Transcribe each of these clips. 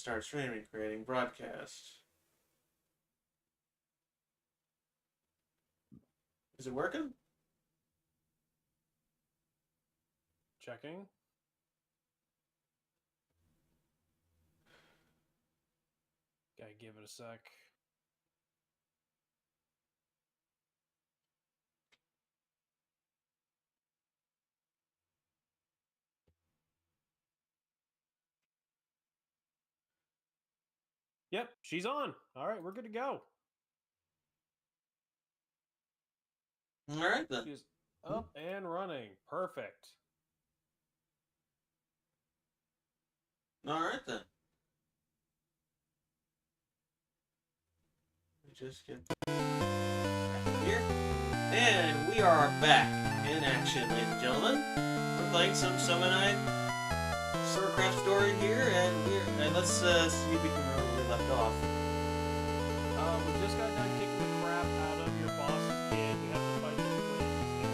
start streaming, creating broadcast. Is it working? Checking. Gotta give it a sec. Yep, she's on. All right, we're good to go. All right then. She's up and running. Perfect. All right then. Just get here, and we are back in action, ladies and gentlemen. We're playing some Summonite SwordCraft story here, and let's see if we can remember where we left off. We just got done kicking the crap out of your boss's kid. We have to fight the twins, and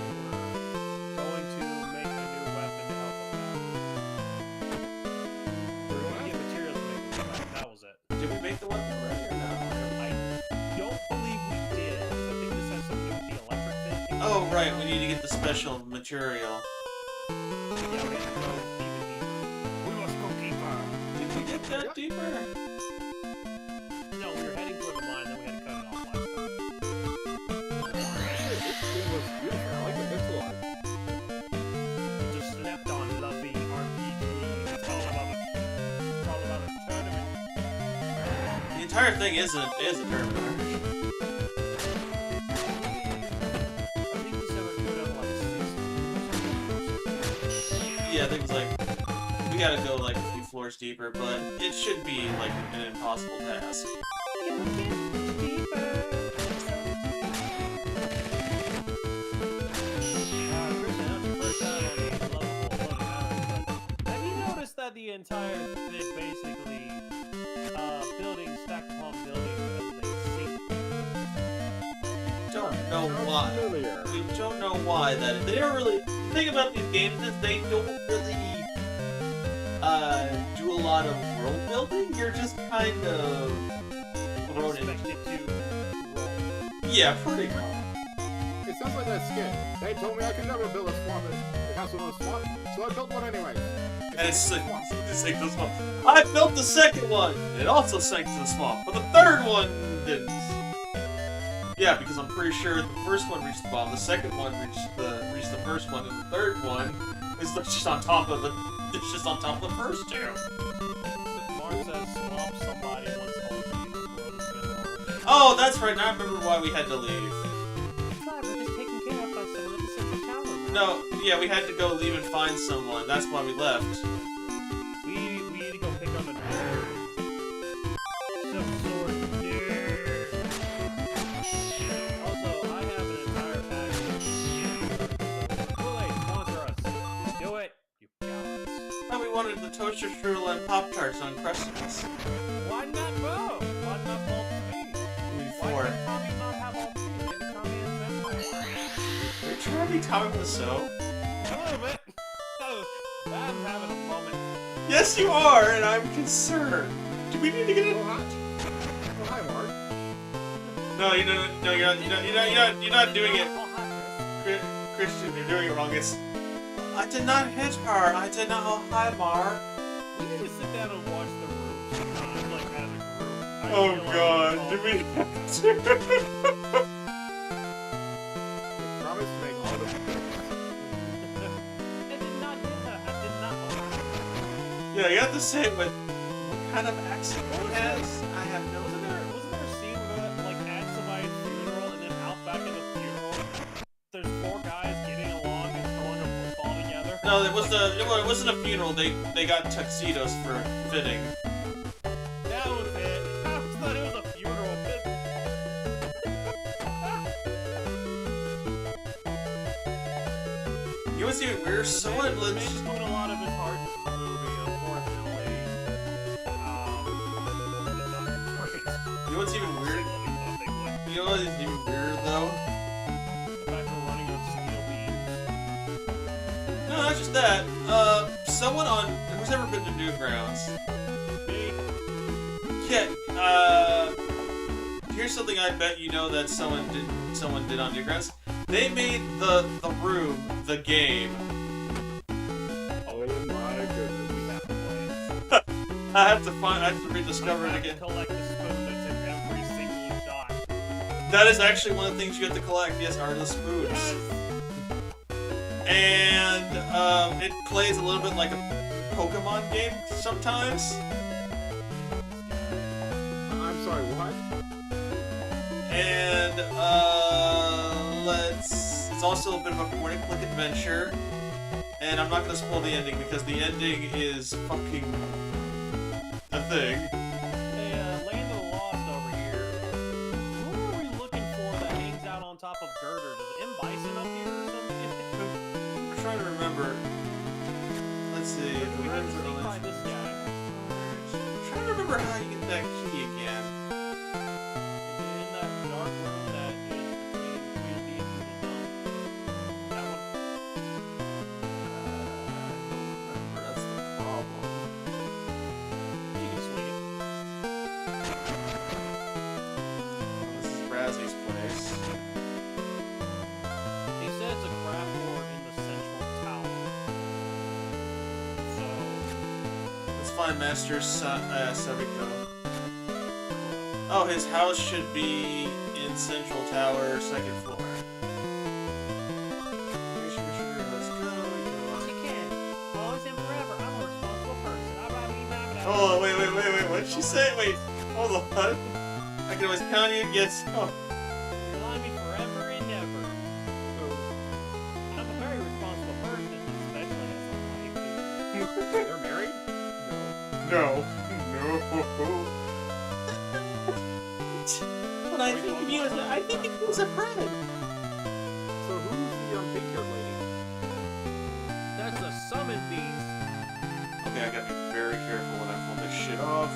we're going to make a new weapon to help them out. We're going to get materials to make the weapon. That was it. Did we make the weapon already or no? I don't believe we did. I think this has something to do with the electric thing. Oh right, we need to get the special material. Yeah, we have to go even deeper. We must go deeper. Did we get that deeper? No, we were heading toward the mine, then we had to cut it off last time. This thing was beautiful. I like the pixel art. We just slept on Luffy RPG. It's all about a tournament. The entire thing is a tournament. Yeah, I think it's like we gotta go like a few floors deeper, but it should be like an impossible task. Have you noticed that the entire thing basically building stacked upon building as they sink? Don't know why. We don't know why that they don't really. The thing about these games is they don't really do a lot of world building. You're just kind of thrown Expected into. to roll. Yeah, pretty much. It sounds like that skit. They told me I could never build a swamp, a castle in a swamp, so I built one anyway. And it sank to the swamp. I built the second one. It also sank to the swamp, but the third one didn't. Yeah, because I'm pretty sure the first one reached the bottom, the second one reached the first one, and the third one is just on top of the first two. Mars says swamp somebody once told me the world is gonna. Oh, that's right. Now I remember why we had to leave. We're just taken care of by someone at the central tower. Right? No, yeah, we had to go leave and find someone. That's why we left. We need to go pick up a nerd. Some sort of nerd. Also, I have an entire package. Kool-Aid, sponsor us. Do it, you cowards. Oh, we wanted the toaster strudel and Pop-Tarts on Crustables. Why not both? Why not both three? Why did Tommy not have all three? Maybe Tommy is vampire. Are you trying to be Tommy Wiseau? A little bit. I'm having a moment. Yes, you are, and I'm concerned. Do we need to get it? Oh, hi, Mark. No, you're not doing it. Christian, you're doing it wrong. It's. I did not hit her. I did not. Oh, hi, Mark. We need to sit down and watch the room sometime, like as a group. I Oh feel like God, it's all- do we have to? Promise to make all the I did not hit her. I did not. Yeah, you have to say it with what kind of accent he has. I have no. Wasn't there a scene where like at somebody's funeral and then out back in the funeral, there's four guys getting along and throwing a football together? No, it wasn't a funeral. They got tuxedos for fitting. That was it. I thought it was a funeral. You want to see what weird? Someone He's let's. doing a lot of his heart in this movie, unfortunately. You know what's even weird? You know what's even weirder though? The fact we're running on steel beams. No, not just that. Someone on who's ever been to Newgrounds. Me? Yeah, here's something I bet you know that someone did on Newgrounds. They made the room the game. Oh my goodness. We have to play it. I have to rediscover it again. Collect the spoon that's in every single shot. That is actually one of the things you have to collect, yes, are the spoons. And it plays a little bit like a Pokemon game sometimes. I'm sorry, what? And it's also a bit of a point-and-click adventure. And I'm not gonna spoil the ending because the ending is fucking a thing. Hey, Land of the Lost over here. Who are we looking for that hangs out on top of girders? Is M. Bison up here or something? I'm trying to remember. Let's see. Or do we have to sneak by this guy? I'm trying to remember how you get that key again. Is it in that dark room that is between Tweedledee and Tweedledum? That one? I don't remember. That's the problem. You can swing it. Oh, this is Razzy's place. He said it's a craft board in the central tower. So, Let's find Master Sabiko. Oh, his house should be in Central Tower, 2nd floor. Let's go. you can. Always and forever. I'm a responsible person. Oh, wait. What did she say? Wait, hold on. I can always count you against. Oh. Rely on me forever and ever. I'm a very responsible person, especially as a wife. They're married? No. But I think of you as a friend. So who's the pink-haired lady? That's a summon beast. Okay, I gotta be very careful when I pull this shit off.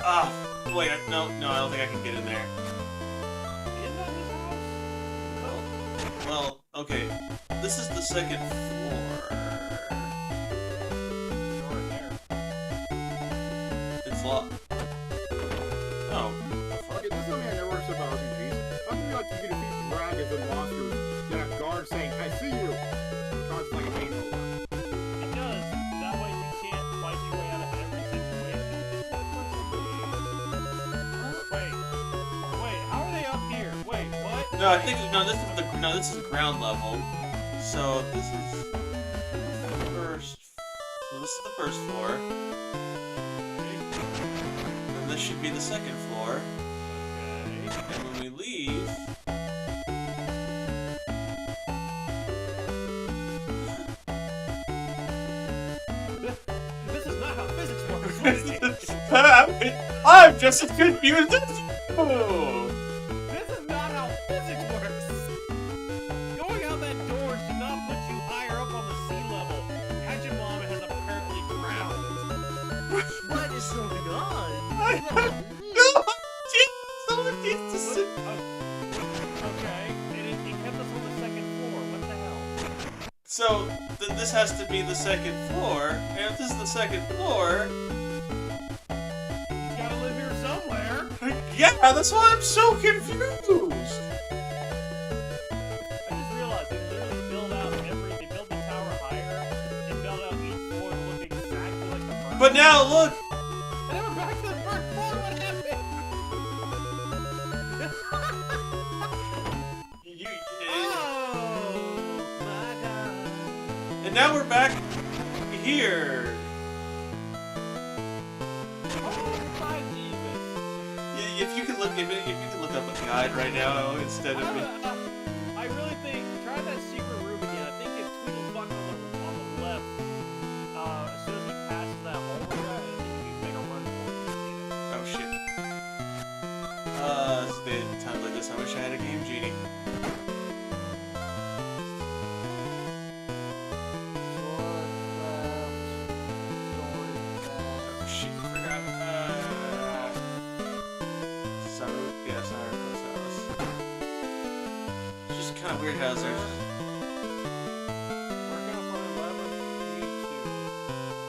Ah, wait, no, I don't think I can get in there. Isn't that his house? Well, okay, this is the 2nd floor. Door in there. It's locked. Oh, the fuck? Okay, this is something I never understood about RPGs. How come you like you can defeat dragons and monsters, you have guards saying, I see you! Constantly like a game over. It does. That way you can't fight your way out of every situation. Wait, how are they up here? Wait, what? No, I think this is the ground level. So this is the first. So this is the 1st floor, and this should be the 2nd floor. Okay. And when we leave, This is not how physics works. What is it? I'm just as confused as you. This is not how physics works! Going out that door should not put you higher up on the sea level. Hajimama has apparently drowned. What is going on? No, someone needs to sit. Okay, and it kept us on the 2nd floor. What the hell? So this has to be the 2nd floor, and if this is the 2nd floor, He's gotta live here somewhere. yeah, that's why I'm so confused. I just realized they literally build out they build the tower higher and build out each floor to look exactly like the first. But now look. And then we're back to the 1st floor. What happened? Oh my god! And now we're back here. Oh my Jesus! If you could look up a guide right now instead of me. I really think try that secret room again. I think if Tweedlebuck on the left, as soon as he passes that hole right there, I think you can make a run for it. Oh shit. Times like this, I wish I had a game genie. Oh shit, I forgot. Saruko's house. It's just kind of weird how there's. We're gonna find Labyrinth Key 2.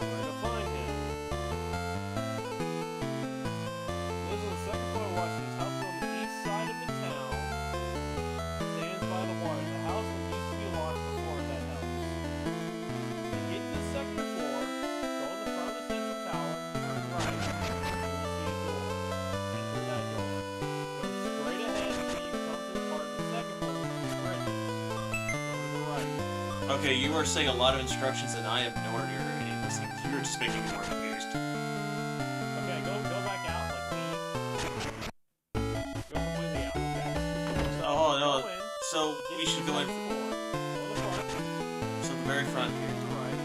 Where to find him? Okay, you are saying a lot of instructions, and I am nowhere near any of those things. You're just making me more confused. Okay, go back out, like leave. Go completely out, okay. So, oh, no. Go in, So, we should go in. Go to the front, So, the very front to here. the right.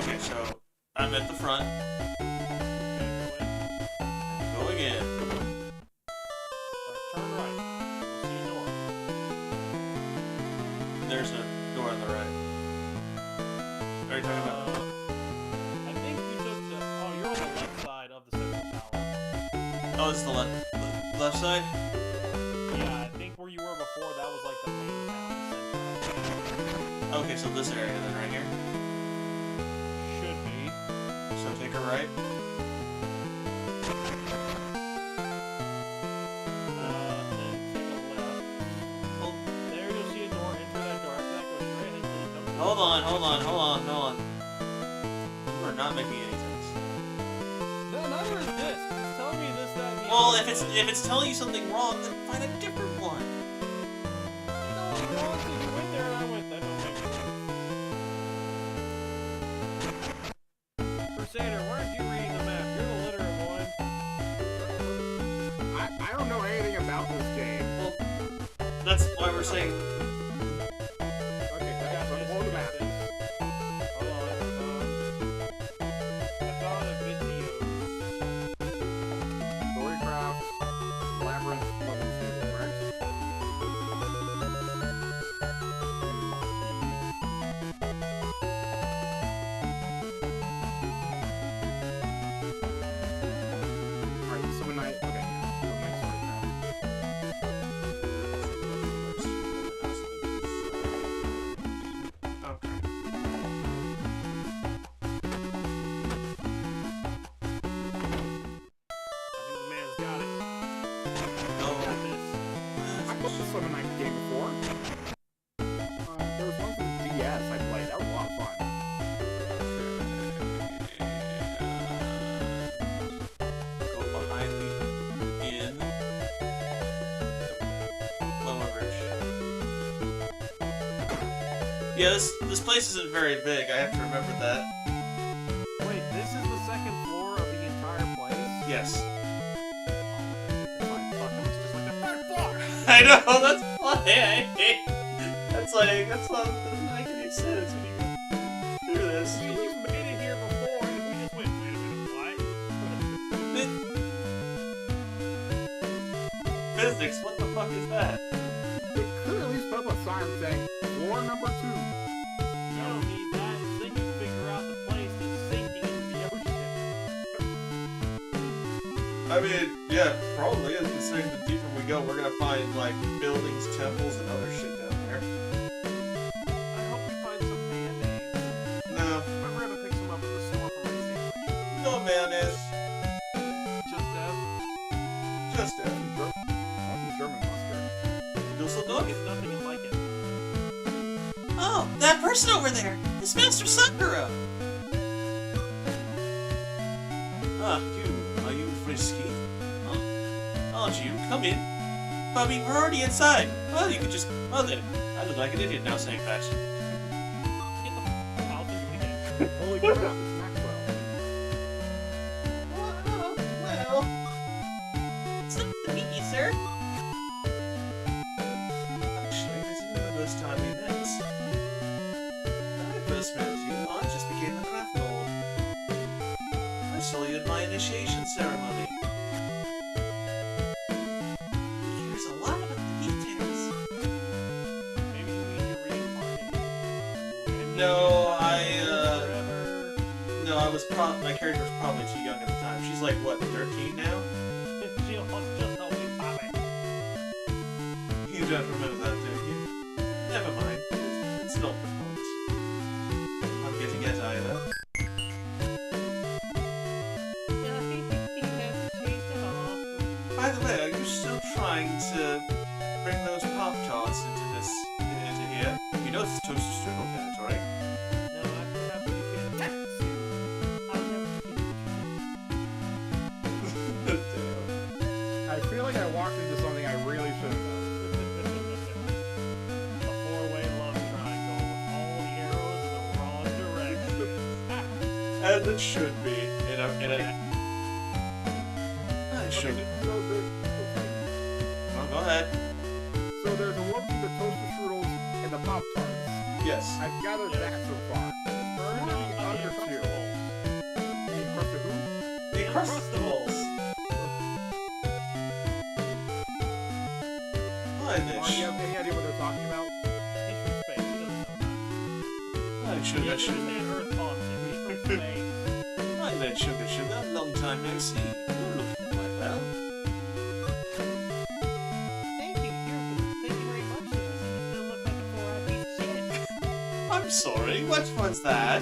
Okay, so, I'm at the front. Okay, go in. Going in. Turn right. You'll see a door. There's a door on the right. What are you talking about? I think you took the... Oh, you're on the left side of the central tower. Oh, it's the left side? Yeah, I think where you were before, that was like the main town center. Okay, so this area then, right here. Should be. So take a right. Then take a left. Oh, There you'll see a door. Enter that door. After that, go straight ahead until you come to hold on. You are not making any sense. No, neither is this. It's telling me this, that, and the Well, other. if it's telling you something wrong, then find a different one. No, honestly, you went there and I went. That don't make sense. Crusader, why aren't you reading the map? You're the literate one. I don't know anything about this game. Well, that's why we're saying. Okay, I got this. hold the I got map. this. Hold on. I found a video. SwordCraft, Labyrinth, level 2, correct? Alright, so when I... Okay, yeah. So when I SwordCraft. Okay. I think the man's got it. No. Got this. I played this Summon Night game before. There was one for the DS I played. That was a lot of fun. Go behind the inn. Lower Bridge. Yeah, this place isn't very big. I have to remember that. Wait, this is the second floor of the entire place? Yes. Oh, fuck, it was just like the third floor! I know, that's why I hate. That's not doesn't make any sense when you do this. You made it here before, and we just went, wait a minute, what? Physics, what the fuck is that? It could at least put up a sign saying, floor number 2. You don't need that, then you figure out the place is sinking into the ocean. I mean, yeah, probably. Considering the deeper we go, we're gonna find, like, buildings, temples, and other shit down there. I hope we find some mayonnaise. No. I'm gonna pick some up at the store for my sandwich. No mayonnaise. Just F. Just F. Awesome German mustard. Dusseldorf? It's nothing like it. Oh, that person over there! It's Master Sakura! Ah, are you frisky? Huh? Aren't you? Come in. Bobby, we're already inside. Well, you could just... Well then, I look like an idiot now saying fashion. I'll do it again. Holy crap, it's Maxwell. Well... It's not to meet you, sir. Actually, this isn't the first time we met. When I first met you, I just became a craft lord. I saw you at my initiation ceremony. Here's a lot about the details. Maybe you mean you're reincarnated. No, Forever. No, my character was probably too young at the time. She's like, what, 13 now? She lost just how we pop it. You don't remember that, do you? Never mind. It's not the point. I'm getting it either. By the way, are you still trying to bring those Pop-Tarts into here? You know it's toaster strudel territory. No, I forgot to get you. I'll never forget I feel like I walked into something I really shouldn't have. A four-way love triangle with all the arrows As it should be. It should. Oh, go ahead. So there's a woman with the toaster strudels and the Pop Tarts. Yes. I've gathered that so far. Who are the other two? The crust of who? The Crustables. Hi, Do you Nish. have any idea what they're talking about? He's from space. He doesn't know. I should. He understands Earth politics. He's from space. Hi there, Sugar. Long time no see. You're looking quite well. Thank you. Thank you very much. You still look like a four-eyed piece of shit. I'm sorry. Which one's that?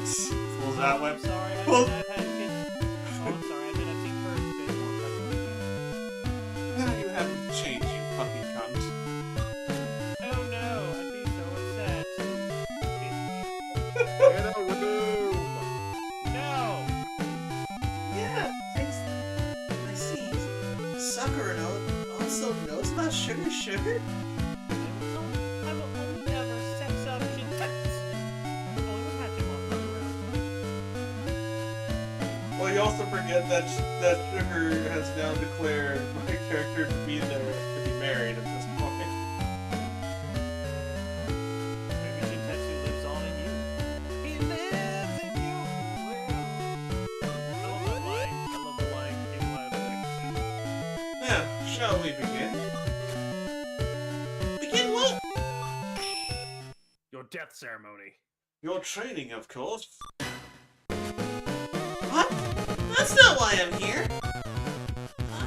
Pulls out I'm web. sorry. Well- I've had kids. Oh, I'm sorry. I've seen first bit more prevalent. Now you haven't changed, you fucking cunt. Oh no, I'd be so upset. Get a room! No! Yeah, I see. Sucker also knows about Sugar. I'm only ever sex option. Only one Hachimon run around. Well, you also forget that Sugar has now declared my character to be married at this point. Maybe Shintetsu lives on in you. He lives in you! I love that line. I love the line. Came out of the Now, shall we begin? Begin what? Your death ceremony. Your training, of course. What? That's not why I'm here. I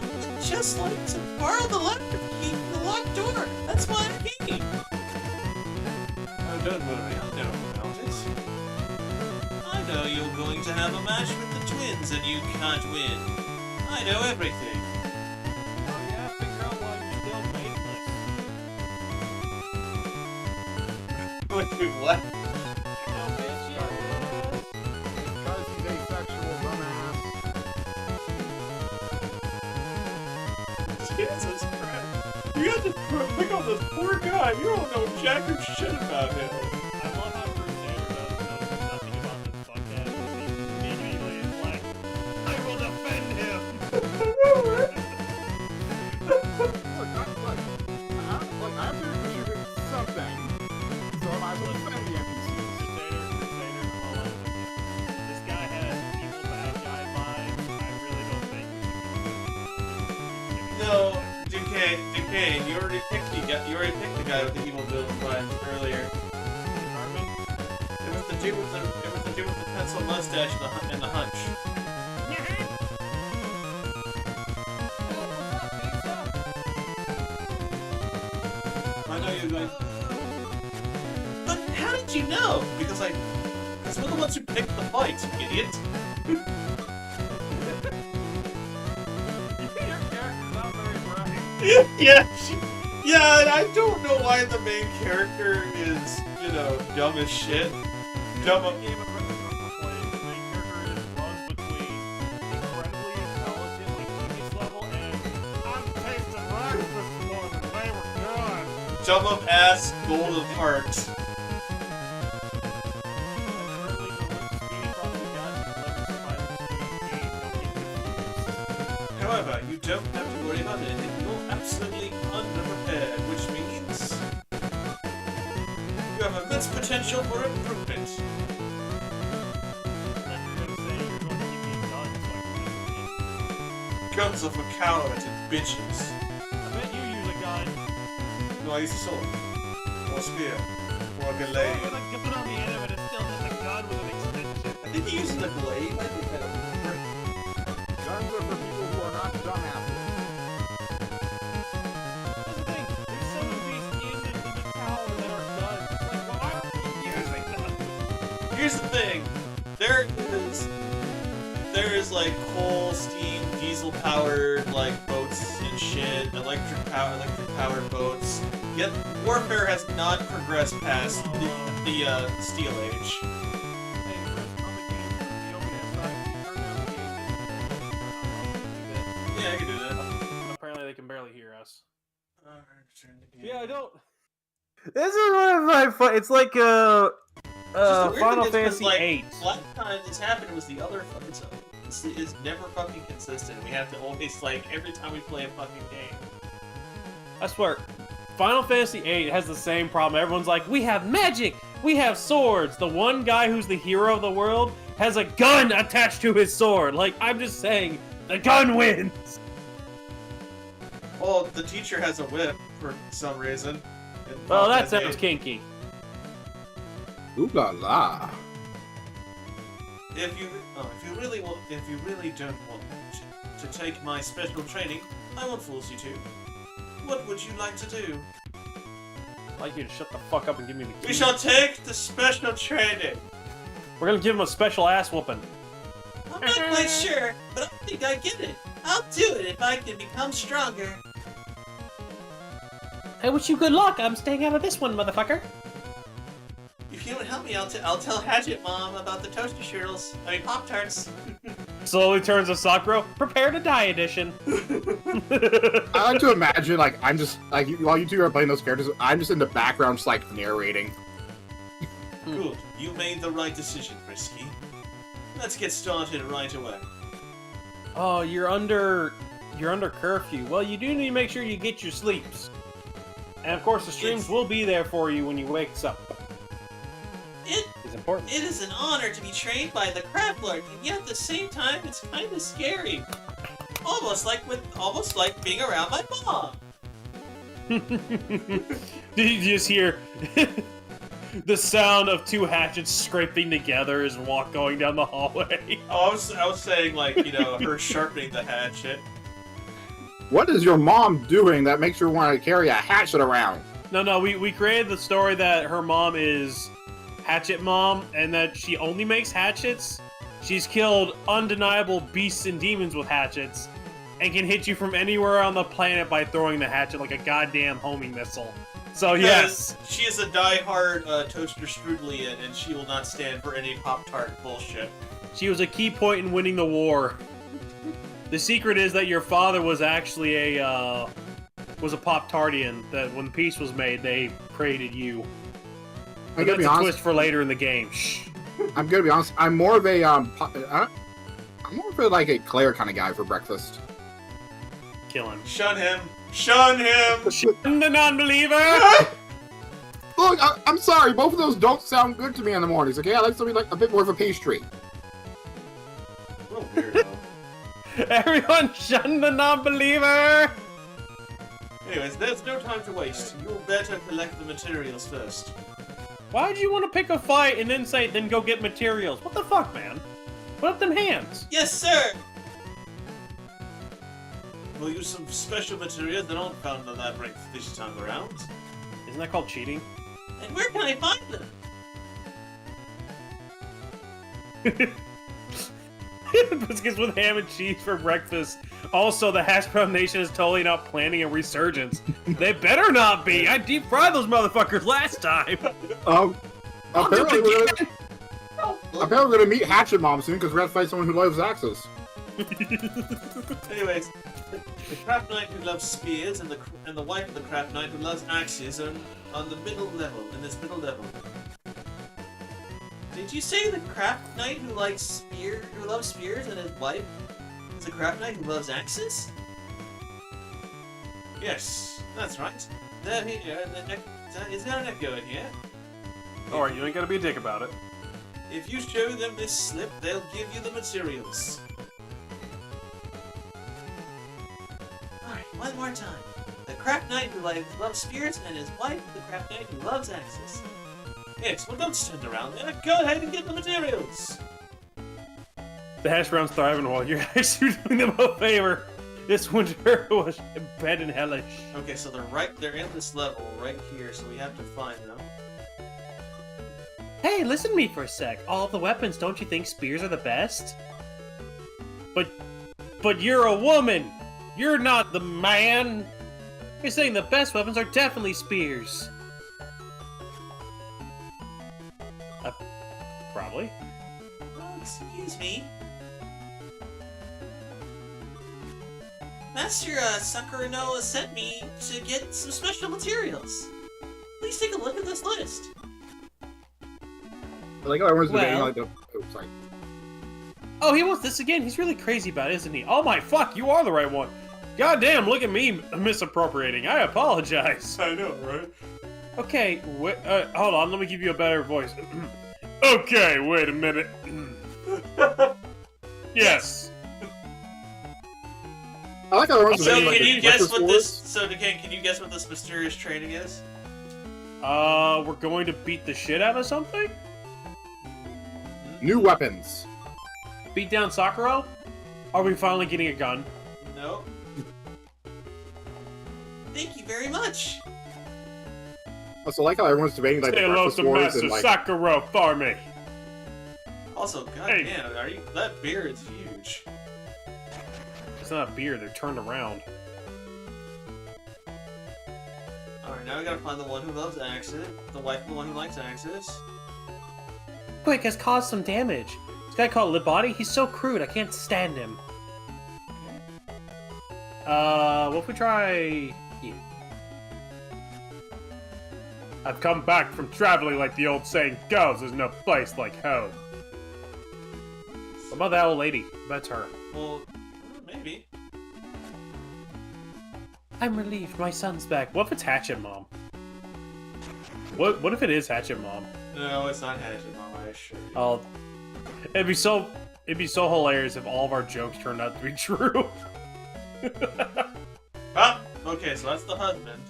would just like to borrow the electric key from the locked door. That's why I'm here. Oh, don't worry. I know about it. I know you're going to have a match with the twins and you can't win. I know everything. Oh yeah, figure out why you're still mateless. Wait, what? No, bitch, yes. Because he's asexual, dumbass. Jesus Christ. You have to pick on this poor guy. You don't know jack or shit about him. I love how Crusader knows nothing about this fuckhead. He immediately is like, I will defend him! Look, I'm doing something. So I will defend the NPCs. Crusader, I'm all out of it. This guy has evil bad guy vibes. I really don't think we should No, Decay, you already picked the guy with the evil villain vibes earlier. Carmen? It was the dude with the pencil mustache and the hunch. I know you're going. But how did you know? Because we're the ones who picked the fight, you idiot. Your character's not very bright. Yeah, I don't know why the main character is, dumb as shit. Dumb. Game of Thrones playing, the main character runs between incredibly intelligent, like genius level, and I'm tasting rocks this morning, they were good. Dumb up ass golden heart. Currently, the speedy across the galaxy delivers surviving the game. Don't get confused. However, you don't have to worry about anything. You're absolutely underprepared, which means you have immense potential for improvement. Then you're gonna say you're going to give me a gun so I can Guns are for cowards and bitches. I bet you use a gun. No, I use a sword. Or a spear. Or a With glaive. a gun on the end of it, it's still just a gun with an extension. I think he uses a glaive. I think I don't remember. Guns are for people who are not dumbasses. That's the thing. There's some of these in the tower that are guns. It's like, why aren't you using them? Here's the thing. There is like coal, steam, diesel powered like boats and shit, electric powered boats. Yet warfare has not progressed past the Steel Age. Hey, Chris, on the game, the OBS side, you turn down the game. Yeah, I can do that. Apparently they can barely hear us. Yeah, I don't. This is one of my fun. It's like a Final Fantasy like, VIII. Last time this happened was the other fucking zone. This is never fucking consistent. We have to always, like, every time we play a fucking game. I swear, Final Fantasy VIII has the same problem. Everyone's like, we have magic, we have swords. The one guy who's the hero of the world has a gun attached to his sword. Like, I'm just saying, the gun wins. Well, the teacher has a whip for some reason. Well, that sounds kinky. Ooh la la. If you really don't want to take my special training, I won't force you to. What would you like to do? I'd like you to shut the fuck up and give me the key. We shall take the special training. We're gonna give him a special ass whooping. I'm not quite sure, but I think I get it. I'll do it if I can become stronger. I wish you good luck. I'm staying out of this one, motherfucker. If you don't help me, I'll tell Hatchet Mom about the toaster strudels. I mean, Pop-Tarts. Slowly turns to Sakura. Prepare to die edition. I like to imagine, like, I'm just, like, while you two are playing those characters, I'm just in the background just, like, narrating. Good. You made the right decision, Frisky. Let's get started right away. Oh, you're under curfew. Well, you do need to make sure you get your sleeps. And of course, the streams will be there for you when you wakes up. It's important. It is an honor to be trained by the Crab Lord, and yet at the same time, it's kind of scary. Almost like being around my mom. Did you just hear the sound of two hatchets scraping together as walk going down the hallway? Oh, I was saying, like, you know, her sharpening the hatchet. What is your mom doing that makes her want to carry a hatchet around? No, we created the story that her mom is Hatchet Mom, and that she only makes hatchets. She's killed undeniable beasts and demons with hatchets, and can hit you from anywhere on the planet by throwing the hatchet like a goddamn homing missile. So yes, she is a die-hard toaster strudelian, and she will not stand for any Pop-Tart bullshit. She was a key point in winning the war. The secret is that your father was actually a Pop-Tartian. That when peace was made, they created you. I'm But gonna be that's a honest. twist for later in the game. Shh. I'm gonna be honest. I'm more of a I'm more of a, like, a Claire kind of guy for breakfast. Kill him. Shun him! Shun him! Shun the non-believer! Look, I'm sorry. Both of those don't sound good to me in the mornings. Okay, I like something like a bit more of a pastry. What a weirdo. Everyone shun the non-believer! Anyways, there's no time to waste. You'll better collect the materials first. Why'd you want to pick a fight and then go get materials? What the fuck, man? Put up them hands. Yes, sir! We'll use some special materials that aren't found in the labyrinth this time around. Isn't that called cheating? And where can I find them? Biscuits with ham and cheese for breakfast. Also, the Hash Brown Nation is totally not planning a resurgence. They better not be! I deep fried those motherfuckers last time! Apparently we're gonna meet Hatchet Mom soon because we're gonna fight someone who loves axes. Anyways, the Crab Knight who loves spears and the wife of the Crab Knight who loves axes are on the middle level, in this middle level. Did you say the Crab Knight who loves spears and his wife is a Crab Knight who loves axes? Yes, that's right. Is there an echo in here? Alright, you ain't gotta be a dick about it. If you show them this slip, they'll give you the materials. Alright, one more time. The Crab Knight who loves spears and his wife, the Crab Knight who loves axes. Yes, well, don't stand around there. Go ahead and get the materials. The hash brown's thriving while you're actually doing them a favor. This winter was bad and hellish. Okay, so they're in this level right here, so we have to find them. Hey, listen to me for a sec. All the weapons, don't you think spears are the best? But you're a woman! You're not the man! You're saying the best weapons are definitely spears. Probably. Oh, excuse me. Master Sakurano sent me to get some special materials. Please take a look at this list. Like, oh, everyone's debating, Well- like, oh, sorry. Oh, he wants this again? He's really crazy about it, isn't he? Oh my fuck, you are the right one. God damn, look at me misappropriating. I apologize. I know, right? Okay, hold on, let me give you a better voice. Okay, wait a minute. Yes. I like how everyone's So debating, like, can you the guess breakfast what wars. this? So can you guess what this mysterious training is? We're going to beat the shit out of something? New weapons. Beat down Sakura? Are we finally getting a gun? No. Thank you very much. Also, I like how everyone's debating, like, Say the hello breakfast to wars Master and, like, Sakura for me. Also, Hey. goddamn, that beard is huge. It's not a beer, they're turned around. Alright, now we gotta find the one who loves axes, the wife of the one who likes axes. Quick, has caused some damage. This guy called Libati, he's so crude, I can't stand him. What if we try... you? I've come back from traveling like the old saying goes, there's no place like home. What about that old lady? That's her. Well, maybe. I'm relieved, my son's back. What if it's Hatchet Mom? What if it is Hatchet Mom? No, it's not Hatchet Mom, I assure you. Oh, it'd be so hilarious if all of our jokes turned out to be true. Ah! Okay, so that's the husband.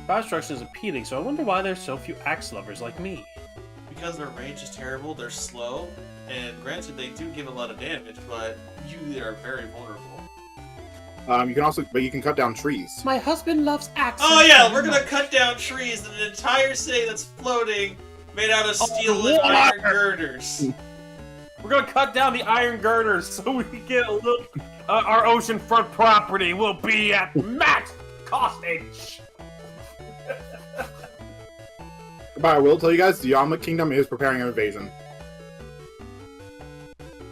Fire destruction is appealing, so I wonder why there's so few axe lovers like me. Because their range is terrible, they're slow, and granted they do give a lot of damage, but you are very vulnerable. You can also, but you can cut down trees. My husband loves axes. Oh yeah, we're very gonna much. cut down trees in an entire city that's floating, made out of steel Oh, and iron water. girders. We're gonna cut down the iron girders so we can get a little. Our oceanfront property will be at max costage. But I will tell you guys, the Omelet Kingdom is preparing an invasion.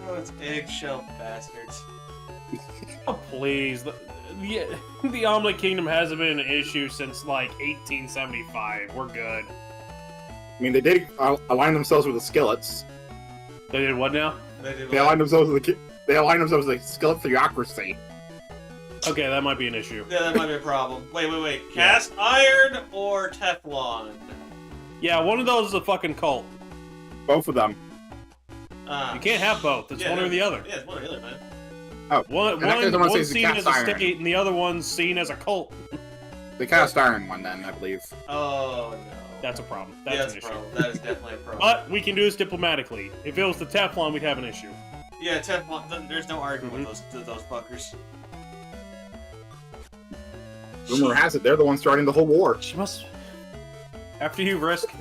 Oh, it's eggshell bastards. Oh please, the Omelet Kingdom hasn't been an issue since like 1875. We're good. I mean, they did align themselves with the Skillets. They did what now? They aligned themselves with the Skillet theocracy. Okay, that might be an issue. Yeah, that might be a problem. Wait. Cast iron or Teflon? Yeah, one of those is a fucking cult. Both of them. You can't have both. It's one or the other. Yeah, it's one or the other, man. Oh, One in that case, I wanna say one's it's the seen as cast a iron. state, and the other one's seen as a cult. The cast iron one, then, I believe. Oh no. That's a problem. Yeah, That's that's an a issue. problem. That is definitely a problem. But we can do this diplomatically. If it was the Teflon, we'd have an issue. Yeah, Teflon. There's no arguing with those fuckers. Rumor has it they're the ones starting the whole war. She must. After you risk.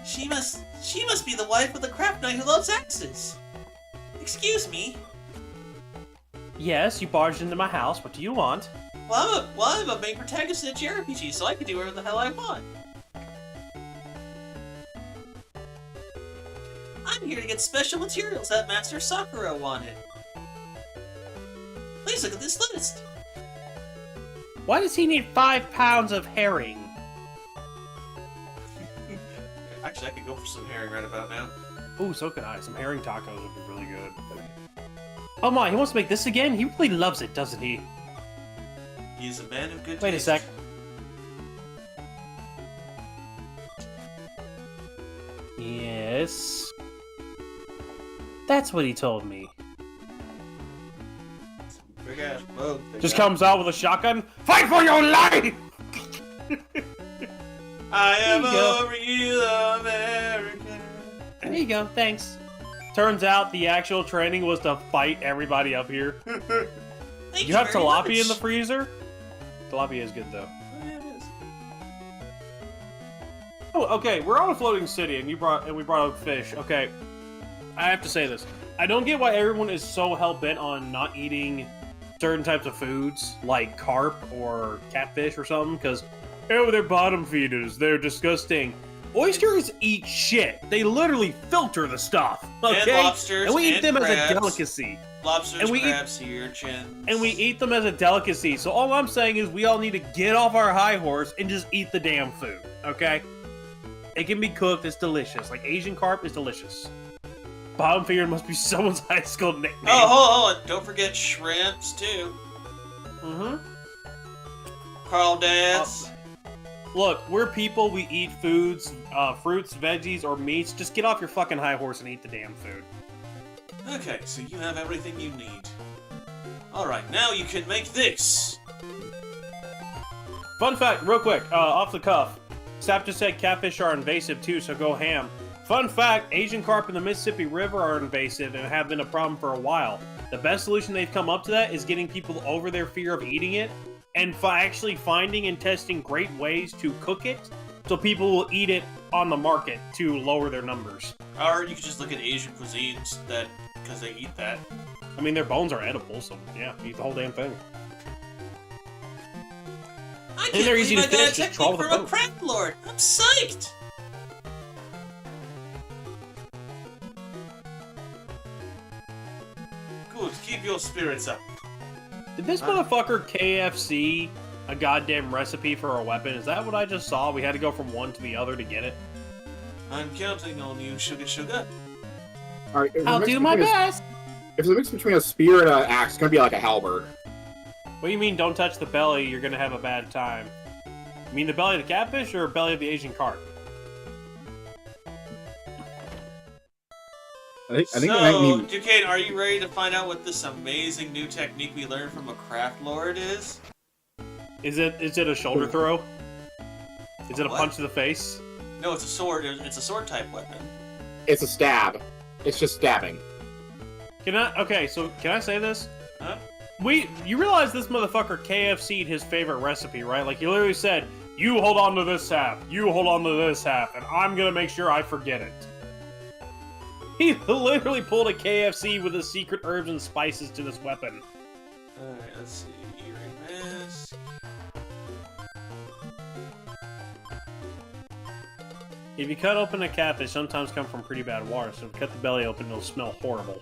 She must be the wife of the craft knight who loves axes. Excuse me. Yes, you barged into my house. What do you want? Well, I'm a main protagonist in a JRPG, so I can do whatever the hell I want. I'm here to get special materials that Master Sakura wanted. Please look at this list. Why does he need 5 pounds of herring? Actually, I could go for some herring right about now. Ooh, so could I. Some herring tacos would be really good. Oh my, he wants to make this again? He really loves it, doesn't he? He's a man of good Wait a taste. sec. Yes. That's what he told me. Big ass boat. Just comes out with a shotgun. Fight for your life! I am There you go. a real American. There you go, thanks. Turns out the actual training was to fight everybody up here. Thank You have very tilapia much. in the freezer? Tilapia is good though. Oh, yeah, it is. Oh, okay, we're on a floating city and we brought up fish. Okay. I have to say this. I don't get why everyone is so hell-bent on not eating certain types of foods, like carp or catfish or something, because, oh, they're bottom feeders, they're disgusting. Oysters eat shit. They literally filter the stuff, okay? And lobsters, and we eat and them as crabs. a delicacy. Lobsters, And we eat- crabs, sea urchins. And we eat them as a delicacy. So all I'm saying is we all need to get off our high horse and just eat the damn food, okay? It can be cooked. It's delicious. Like Asian carp is delicious. Bottom feeder must be someone's high school nickname. Oh, hold on. Don't forget shrimps, too. Mm-hmm. Carl Dance. Look, we're people. We eat foods, fruits, veggies, or meats. Just get off your fucking high horse and eat the damn food. Okay, so you have everything you need. Alright, now you can make this. Fun fact, real quick, off the cuff. Sap just said catfish are invasive too, so go ham. Fun fact, Asian carp in the Mississippi River are invasive and have been a problem for a while. The best solution they've come up to that is getting people over their fear of eating it and actually finding and testing great ways to cook it so people will eat it on the market to lower their numbers. Or you could just look at Asian cuisines because they eat that. I mean, their bones are edible, so yeah, eat the whole damn thing. I And can't they're believe easy to I got a fish, just technique trawle the from a boat. craft lord. I'm psyched! Good, keep your spirits up. Did this motherfucker KFC a goddamn recipe for a weapon? Is that what I just saw? We had to go from one to the other to get it? I'm counting on you, sugar. Alright, I'll do my best! If it's a mix between a spear and an axe, it's gonna be like a halberd. What do you mean, don't touch the belly, you're gonna have a bad time? You mean the belly of the catfish or belly of the Asian carp? I think So, that might mean... Duquesne, are you ready to find out what this amazing new technique we learned from a craft lord is? Is it a shoulder throw? Is it a What? punch to the face? No, it's a sword. It's a sword type weapon. It's a stab. It's just stabbing. Okay, so can I say this? Huh? You realize this motherfucker KFC'd his favorite recipe, right? Like, he literally said, you hold on to this half, you hold on to this half, and I'm gonna make sure I forget it. He literally pulled a KFC with his secret herbs and spices to this weapon. Alright, let's see. Earring mask. If you cut open a catfish, sometimes come from pretty bad water, so if you cut the belly open, it'll smell horrible.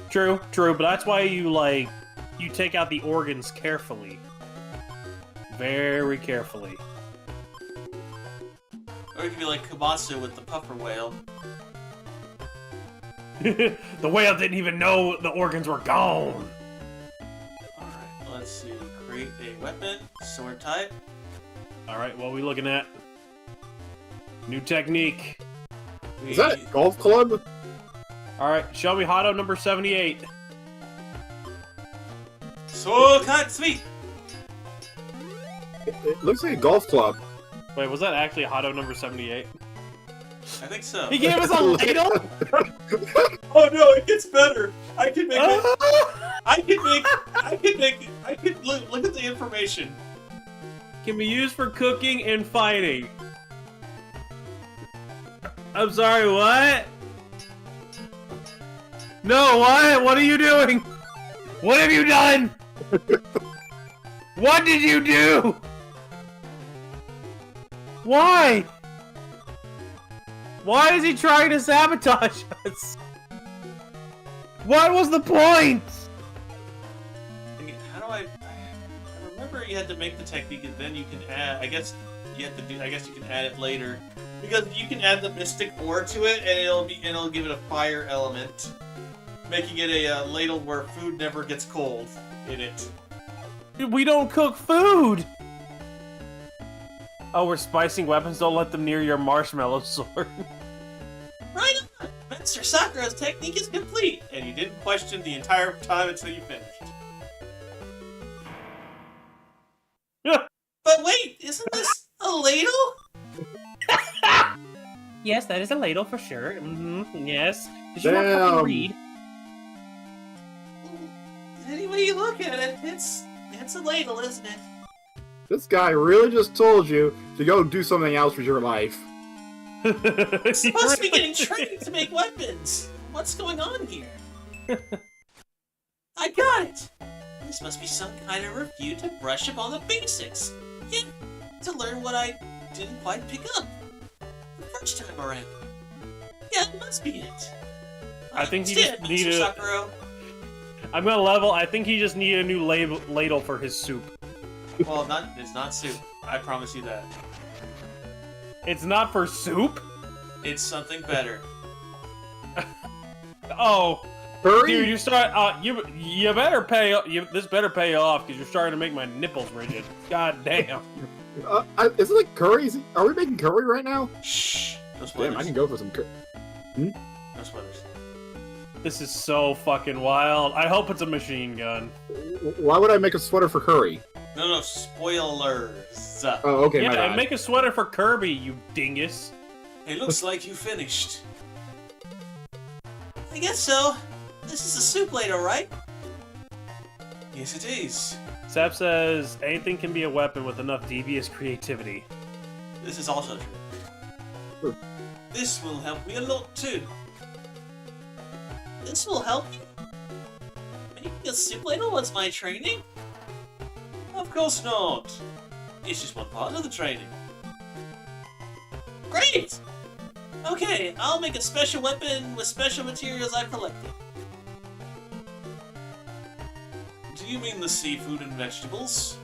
True, but that's why you take out the organs carefully. Very carefully. Or it could be like Komatsu with the puffer whale. The whale didn't even know the organs were gone! Alright, let's see. Create a weapon. Sword type. Alright, what are we looking at? New technique. Is that a golf club? Alright, show me Hotto number 78. So cut sweet! It looks like a golf club. Wait, was that actually Hotto number 78? I think so. He gave us a ladle? Oh no, it gets better! I can make it. Look at the information. Can be used for cooking and fighting. I'm sorry, what? No, what? What are you doing? What have you done? What did you do? Why? Why is he trying to sabotage us? What was the point? How do I remember you had to make the technique and then you can add. I guess you can add it later because you can add the mystic ore to it and it'll give it a fire element, making it a ladle where food never gets cold in it. We don't cook food. Oh, we're spicing weapons. Don't let them near your marshmallow sword. Right on! Master Sakura's technique is complete, and you didn't question the entire time until you finished. But wait, isn't this a ladle? Yes, that is a ladle for sure. Mm-hmm. Yes. Did you not fucking read? Any way you look at it, it's a ladle, isn't it? This guy really just told you to go do something else with your life. I'm supposed to be getting trained to make weapons. What's going on here? I got it. This must be some kind of review to brush up on the basics. Yeah, to learn what I didn't quite pick up the first time around. Yeah, it must be it. I think he just needed. Sakura. I'm gonna level. I think he just needed a new ladle for his soup. Well, it's not soup. I promise you that. It's not for soup? It's something better. Oh, Curry? dude, you start. You better pay. This better pay off because you're starting to make my nipples rigid. God damn. Is it like curry? Are we making curry right now? Shh. No spoilers. Damn, I can go for some curry. No spoilers. This is so fucking wild. I hope it's a machine gun. Why would I make a sweater for curry? No, spoilers. Oh, okay, my Yeah, bad. and make a sweater for Kirby, you dingus. It looks like you finished. I guess so. This is a soup later, right? Yes, it is. Sap says anything can be a weapon with enough devious creativity. This is also true. This will help me a lot too. This will help you? Making a soup ladle was my training? Of course not. It's just one part of the training. Great! Okay, I'll make a special weapon with special materials I've collected. Do you mean the seafood and vegetables?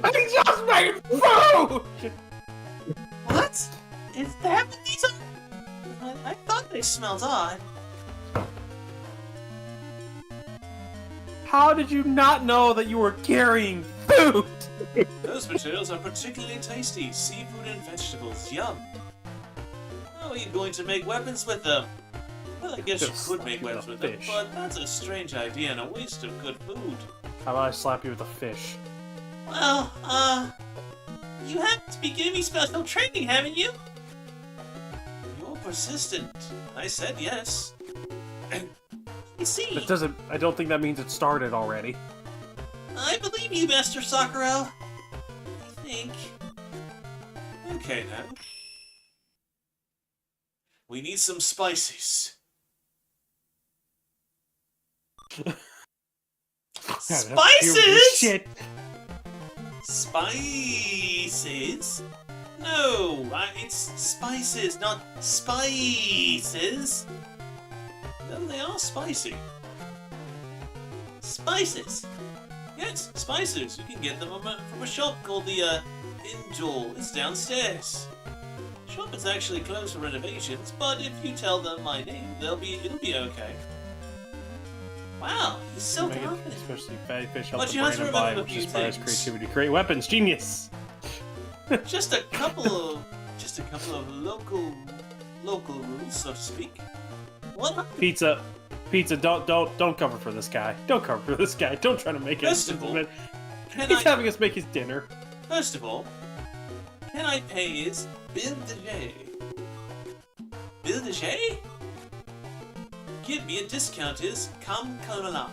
I just made food! What? Is that what these are? I thought they smelled odd. How did you not know that you were carrying food? Those materials are particularly tasty. Seafood and vegetables. Yum. How are you going to make weapons with them? Well, I guess Just you could make slap you weapons with with a them, fish. but that's a strange idea and a waste of good food. How about I slap you with a fish? Well, you have to be giving me special training, haven't you? You're persistent. I said yes. You see, That doesn't. I don't think that means it started already. I believe you, Master Sakura. I think. Okay, now. We need some spices. Spices? Shit. Spices? No, it's spices, not spices. No, they are spicy. Spices. Yes, spices. You can get them from a shop called the Injol. It's downstairs. The shop is actually closed for renovations, but if you tell them my name, it'll be okay. Wow, he's so Make it, confident. especially fatty fish But help the you have brain to and body, remember a which few inspires things. creativity to create weapons. Genius. Just a couple of local rules, so to speak. What? Pizza. Don't cover for this guy. Don't cover for this guy. Don't try to make it. First of all, He's having us make his dinner. First of all, can I pay his bill de jay? Bill de jay? Give me a discount is Come Kalona.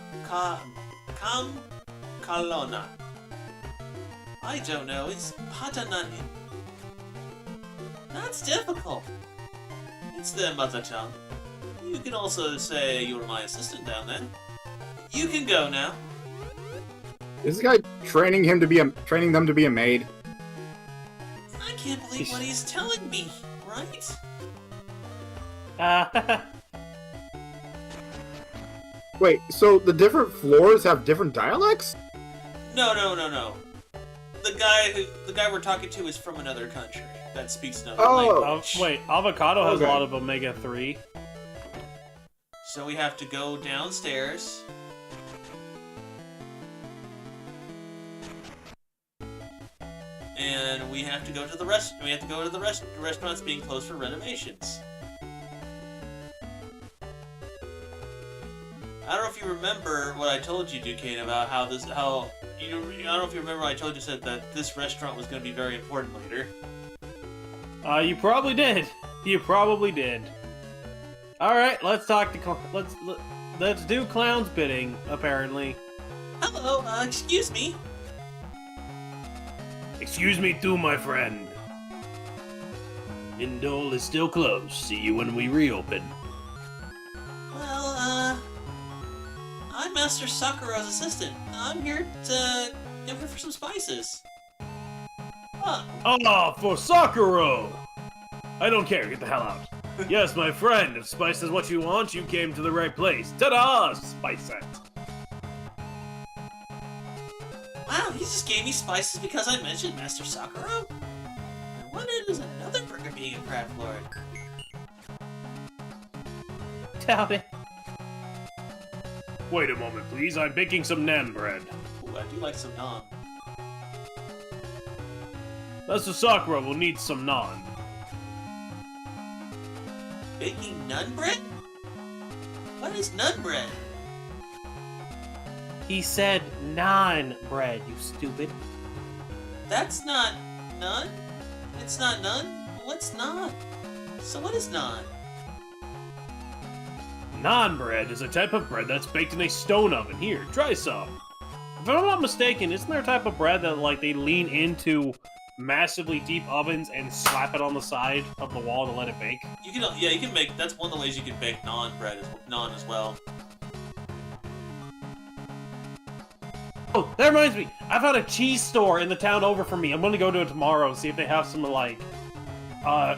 I don't know, it's Patanahin. That's difficult. It's their mother tongue. You can also say you're my assistant down there. You can go now. Is this guy training them to be a maid? I can't believe what he's telling me, right? Wait, so the different floors have different dialects? No. The guy we're talking to is from another country that speaks another language. Wait, avocado has Okay. a lot of omega-3. So we have to go downstairs. And we have to go to the restaurant's being closed for renovations. I don't know if you remember what I told you, Duquesne, about I don't know if you remember what I told you, said that this restaurant was going to be very important later. You probably did. You probably did. All right, let's talk to let's do Clown's bidding. Apparently. Hello, excuse me. Excuse me, too, my friend. Indole is still closed. See you when we reopen. Well, I'm Master Sakura's assistant. I'm here to give her for some spices. Huh. Ah, for Sakura! I don't care. Get the hell out. Yes, my friend. If spice is what you want, you came to the right place. Ta-da! Spice it. Wow, he just gave me spices because I mentioned Master Sakura? I wonder if there's another perk of being a craft lord. Doubt it. Wait a moment, please. I'm baking some naan bread. Ooh, I do like some naan. Master Sakura will need some naan. Baking nun bread? What is nun bread? He said naan bread, you stupid. That's not nun? It's not nun? What's naan? So what is naan? Naan bread is a type of bread that's baked in a stone oven. Here, try some. If I'm not mistaken, isn't there a type of bread that, like, they lean into massively deep ovens and slap it on the side of the wall to let it bake? You can, yeah, you can make, that's one of the ways you can bake naan bread, naan as well. Oh, that reminds me. I found a cheese store in the town over from me. I'm gonna go to it tomorrow and see if they have some, like,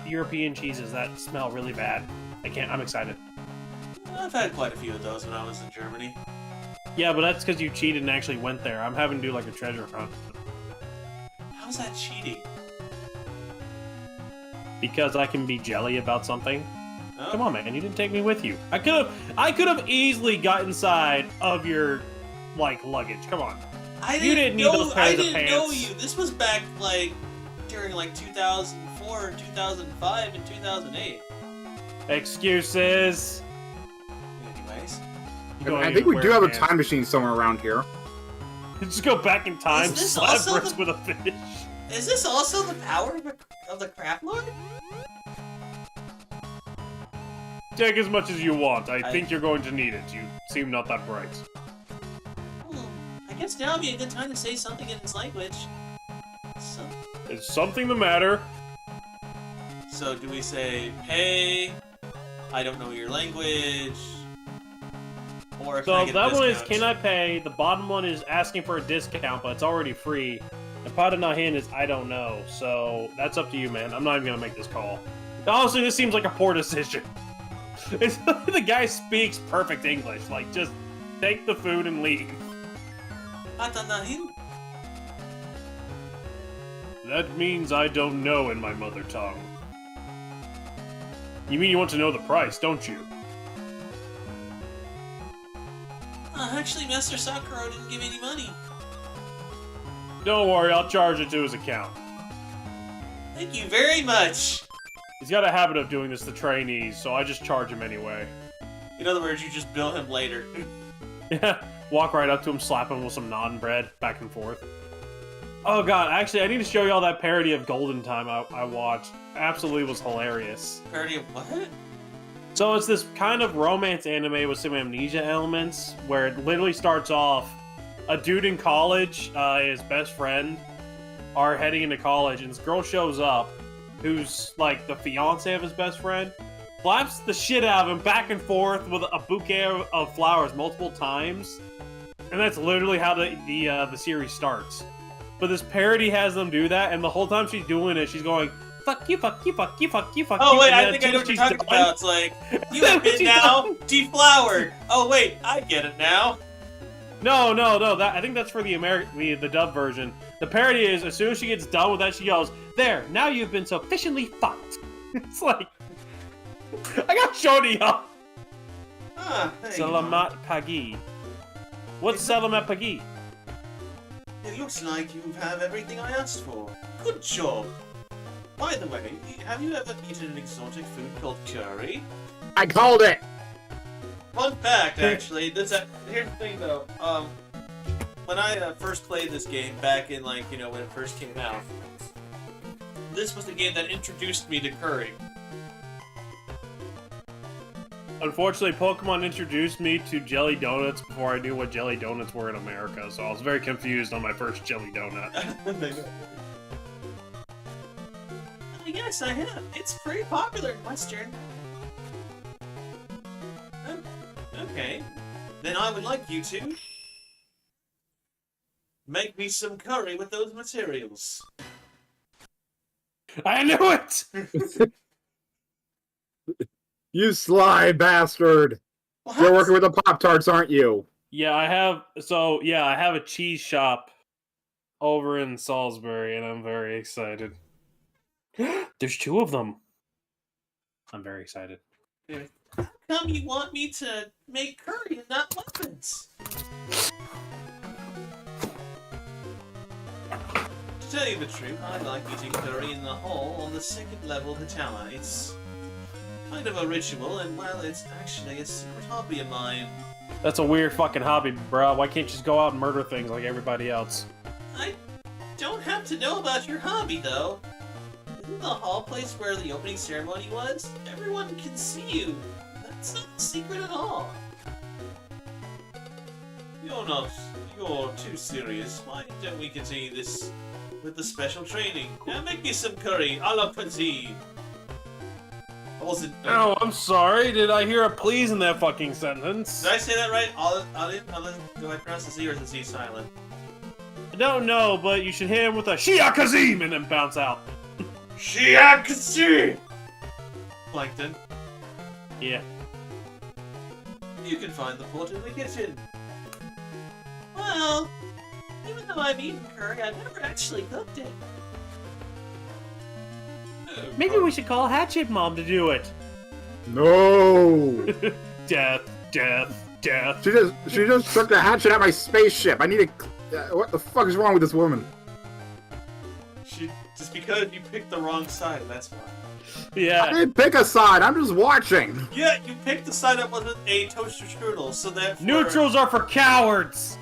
European cheeses that smell really bad. I'm excited. I've had quite a few of those when I was in Germany. Yeah, but that's because you cheated and actually went there. I'm having to do, like, a treasure hunt. How's that cheating? Because I can be jelly about something. Oh. Come on, man, you didn't take me with you. I could have easily got inside of your, like, luggage. Come on. You didn't need those pairs of I didn't know pants. you. This was back, like, during, like, 2004, 2005, and 2008. Excuses. Anyways. I think we do have a time machine somewhere around here. Just go back in time, Is this slap also bricks with a fish. Is this also the power of the Craft Lord? Take as much as you want. I think you're going to need it. You seem not that bright. I guess now would be a good time to say something in its language. Is something the matter? So do we say, hey, I don't know your language, or can I So get that a one is, discount? can I pay? The bottom one is asking for a discount, but it's already free. And Pada Nahin is, I don't know. So that's up to you, man. I'm not even going to make this call. Honestly, this seems like a poor decision. It's, the guy speaks perfect English. Like, just take the food and leave. Atanahin? That means I don't know in my mother tongue. You mean you want to know the price, don't you? Actually, Master Sakura didn't give me any money. Don't worry, I'll charge it to his account. Thank you very much. He's got a habit of doing this to trainees, so I just charge him anyway. In other words, you just bill him later. Yeah, walk right up to him, slap him with some naan bread, back and forth. Oh god, actually, I need to show y'all that parody of Golden Time I watched. Absolutely was hilarious. Parody of what? So it's this kind of romance anime with some amnesia elements, where it literally starts off, a dude in college, his best friend, are heading into college, and this girl shows up, who's like the fiance of his best friend, slaps the shit out of him back and forth with a bouquet of flowers multiple times, and that's literally how the series starts. But this parody has them do that, and the whole time she's doing it, she's going, fuck you, fuck you, fuck you, fuck you, fuck you. Oh wait, and I then think I know what you're she's talking done- about. It's like, you have been She's now done. deflowered. Oh wait, I get it now. No. I think that's for the dub version. The parody is, as soon as she gets done with that, she yells, "There, now you've been sufficiently fucked." It's like, I got show to y'all. There you Salamat Pagi. What's Salamat Pagi? go. It looks like you have everything I asked for. Good job. By the way, have you ever eaten an exotic food called curry? I called it! Fun fact, actually. Here's the thing, though. When I first played this game back in, like, when it first came out, this was the game that introduced me to curry. Unfortunately, Pokemon introduced me to jelly donuts before I knew what jelly donuts were in America, so I was very confused on my first jelly donut. Yes, I have. It's pretty popular in Western. Okay. Then I would like you to make me some curry with those materials. I knew it! You sly bastard! What? You're working with the Pop-Tarts, aren't you? Yeah, I have a cheese shop over in Salisbury, and I'm very excited. There's 2 of them. I'm very excited. How come you want me to make curry and not muffins? To tell you the truth, I like eating curry in the hall on the 2nd level of the tower. It's kind of a ritual, and well, it's actually a secret hobby of mine. That's a weird fucking hobby, bro. Why can't you just go out and murder things like everybody else? I don't have to know about your hobby, though. Isn't the hall place where the opening ceremony was? Everyone can see you. That's not a secret at all. You're too serious. Why don't we continue this with the special training? Now make me some curry a la cuisine. I wasn't... Oh, I'm sorry. Did I hear a please in that fucking sentence? Did I say that right? Do I pronounce the Z or is the Z silent? I don't know, but you should hit him with a Shia Kazim and then bounce out. Shia Kazim! Plankton. Yeah. You can find the pot in the kitchen. Well, even though I've eaten curry, I've never actually cooked it. Maybe we should call Hatchet Mom to do it. No! Death, death, death. She just took the hatchet at my spaceship. I need to... what the fuck is wrong with this woman? Just because you picked the wrong side, that's why. Yeah. I didn't pick a side, I'm just watching. Yeah, you picked the side that wasn't a toaster strudel, so therefore... Neutrals are for cowards!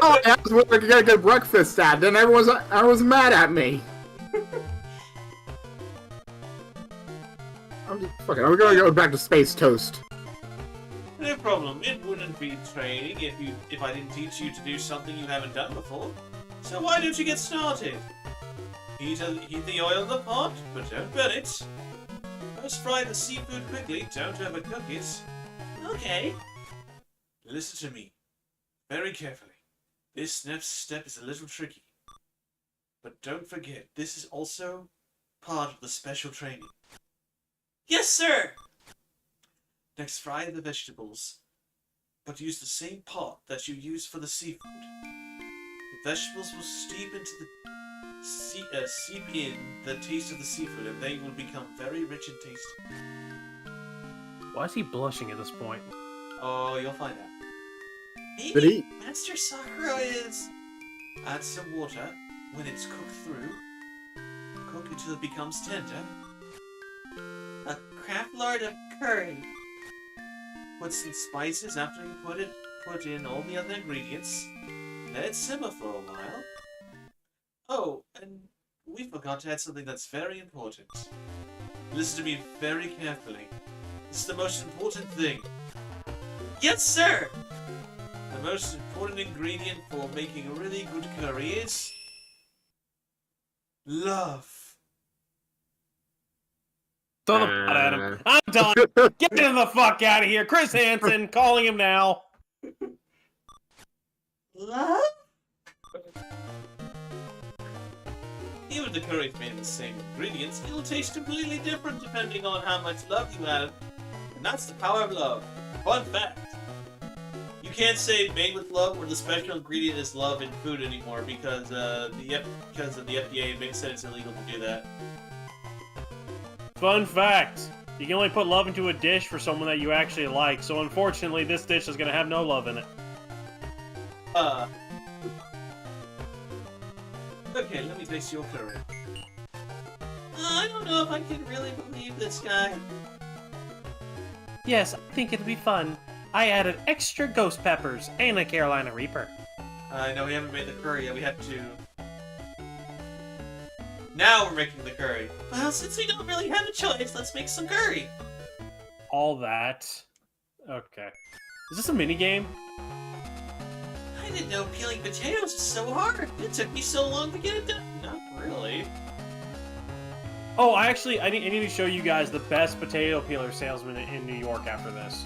Oh, I was wondering to get a good breakfast at, then everyone's mad at me. Fuck it, I'm gonna go back to Space Toast. No problem. It wouldn't be training if I didn't teach you to do something you haven't done before. So why don't you get started? Heat the oil in the pot, but don't burn it. First fry the seafood quickly, don't overcook it. Okay. Listen to me. Very carefully. This next step is a little tricky. But don't forget, this is also part of the special training. Yes, sir! Next, fry the vegetables, but use the same pot that you use for the seafood. The vegetables will steep in the taste of the seafood, and they will become very rich and tasty. Why is he blushing at this point? Oh, you'll find out. Did Maybe Master Sakura is... Add some water when it's cooked through. Cook until it becomes tender. A craft lard of curry. Put some spices after you put in all the other ingredients. Let it simmer for a while. Oh, and we forgot to add something that's very important. Listen to me very carefully. It's the most important thing. Yes, sir! The most important ingredient for making a really good curry is... love. Throw the pot at him. I'm done. Get him the fuck out of here. Chris Hansen, calling him now. Love? Even if the curry's made of the same ingredients, it'll taste completely different depending on how much love you add. And that's the power of love. Fun fact. You can't say made with love where the special ingredient is love in food anymore because of the FDA makes said it's illegal to do that. Fun fact. You can only put love into a dish for someone that you actually like, so unfortunately this dish is going to have no love in it. Okay, let me taste your curry. I don't know if I can really believe this guy. Yes, I think it'll be fun. I added extra ghost peppers and a Carolina Reaper. I know we haven't made the curry yet, we have to... Now we're making the curry. Well, since we don't really have a choice, let's make some curry. All that. Okay. Is this a minigame? I didn't know peeling potatoes was so hard. It took me so long to get it done. Not really. Oh, I need to show you guys the best potato peeler salesman in New York after this.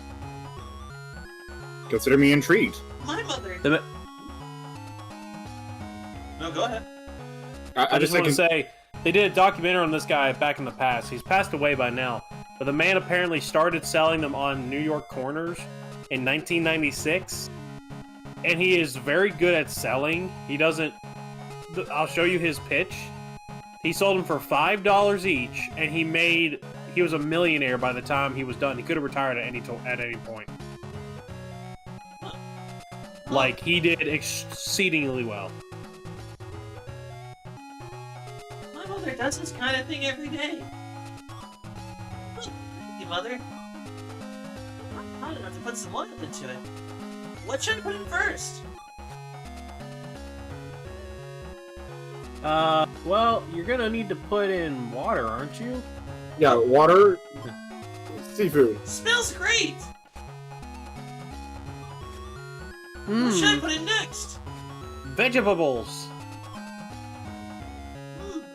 Consider me intrigued. My mother... No, go ahead. I just want to say, they did a documentary on this guy back in the past. He's passed away by now. But the man apparently started selling them on New York corners in 1996, and he is very good at selling. He doesn't. I'll show you his pitch. He sold them for $5 each, and he was a millionaire by the time he was done. He could have retired at any point. Like, he did exceedingly well. My mother does this kind of thing every day. Thank you, Mother. I'm gonna have to put some oil into it. What should I put in first? Well, you're gonna need to put in water, aren't you? Yeah, water, seafood. Smells great! What should I put in next? Vegetables.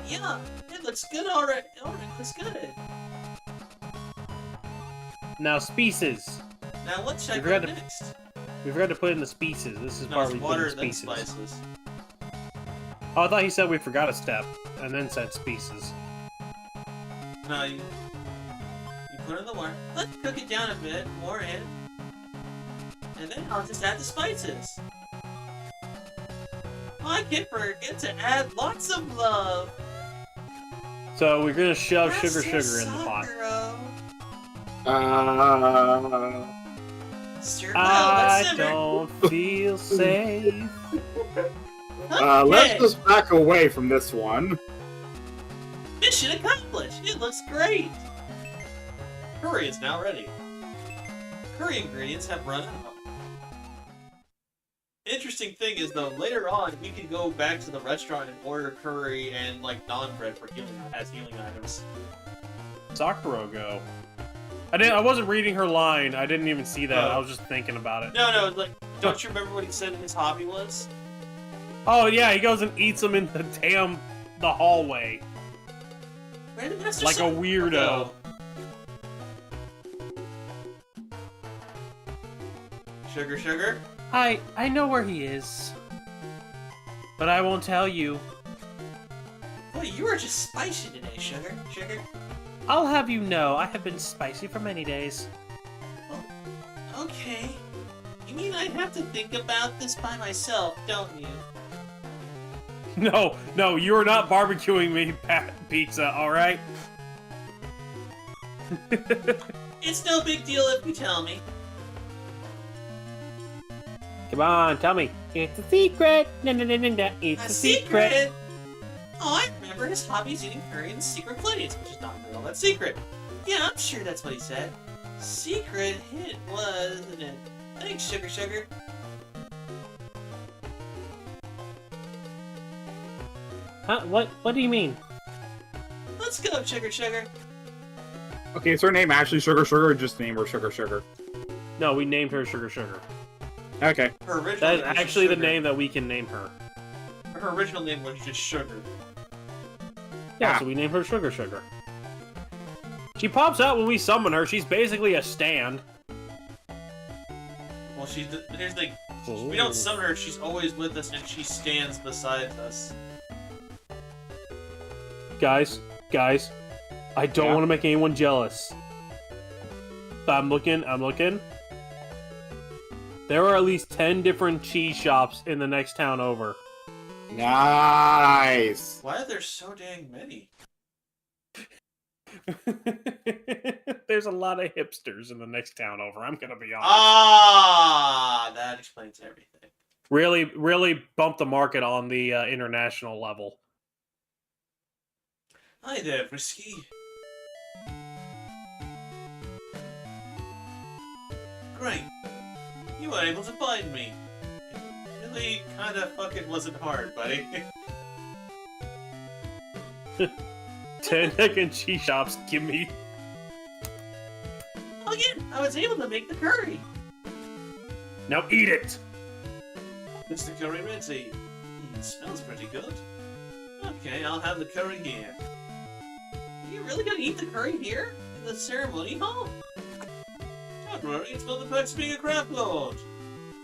Yeah, it looks good already. Alright, looks good. Now, spices. Now what should I We put forgot in to- next? We forgot to put in the spices. This is No, part it's we put water, in then spices. spices. Oh, I thought he said we forgot a step, and then said spices. No, you put in the water. Let's cook it down a bit, more in. And then I'll just add the spices. I can't forget to add lots of love. So we're gonna shove Master sugar in the pot. Sakura. Stir well, I let's simmer. don't feel safe. Let's Okay. just back away from this one. Mission accomplished! It looks great! Curry is now ready. Curry ingredients have run out. Interesting thing is, though, later on, we can go back to the restaurant and order curry and, like, non-bread for healing items. Sakura go. I wasn't reading her line. I didn't even see that. Oh. I was just thinking about it. No, like, don't you remember what he said his hobby was? Oh yeah, he goes and eats them in the hallway. Where did Master Like a Sakura weirdo. go? Sugar? I know where he is. But I won't tell you. Boy, you are just spicy today, Sugar. I'll have you know, I have been spicy for many days. Okay. You mean I have to think about this by myself, don't you? No, you're not barbecuing me, pizza, alright? It's no big deal if you tell me. Come on, tell me. It's a secret! It's A secret! Oh, I remember his hobby's eating curry in secret place, which is not really all that secret. Yeah, I'm sure that's what he said. Secret it was, isn't it? Thanks, Sugar. Huh? What do you mean? Let's go, Sugar. Okay, is her name actually Sugar or just name her Sugar? No, we named her Sugar. Okay. Her original That is name was actually the Sugar. name that we can name her. Her original name was just Sugar. Yeah, Ah. so we named her Sugar. She pops out when we summon her. She's basically a stand. Well, here's the thing. We don't summon her, she's always with us, and she stands beside us. Guys, I don't Yeah? want to make anyone jealous. I'm looking. There are at least 10 different cheese shops in the next town over. Nice. Why are there so dang many? There's a lot of hipsters in the next town over, I'm gonna be honest. Ah, that explains everything. Really bumped the market on the international level. Hi there, Frisky. Great. You were able to find me. It really kinda fucking wasn't hard, buddy. 10 second cheese shops, give me. Again, I was able to make the curry. Now eat it! Mr. Curry ready. Smells pretty good. Okay, I'll have the curry here. Are you really gonna eat the curry here? In the ceremony hall? Don't worry, it's for the perks of being a craft lord.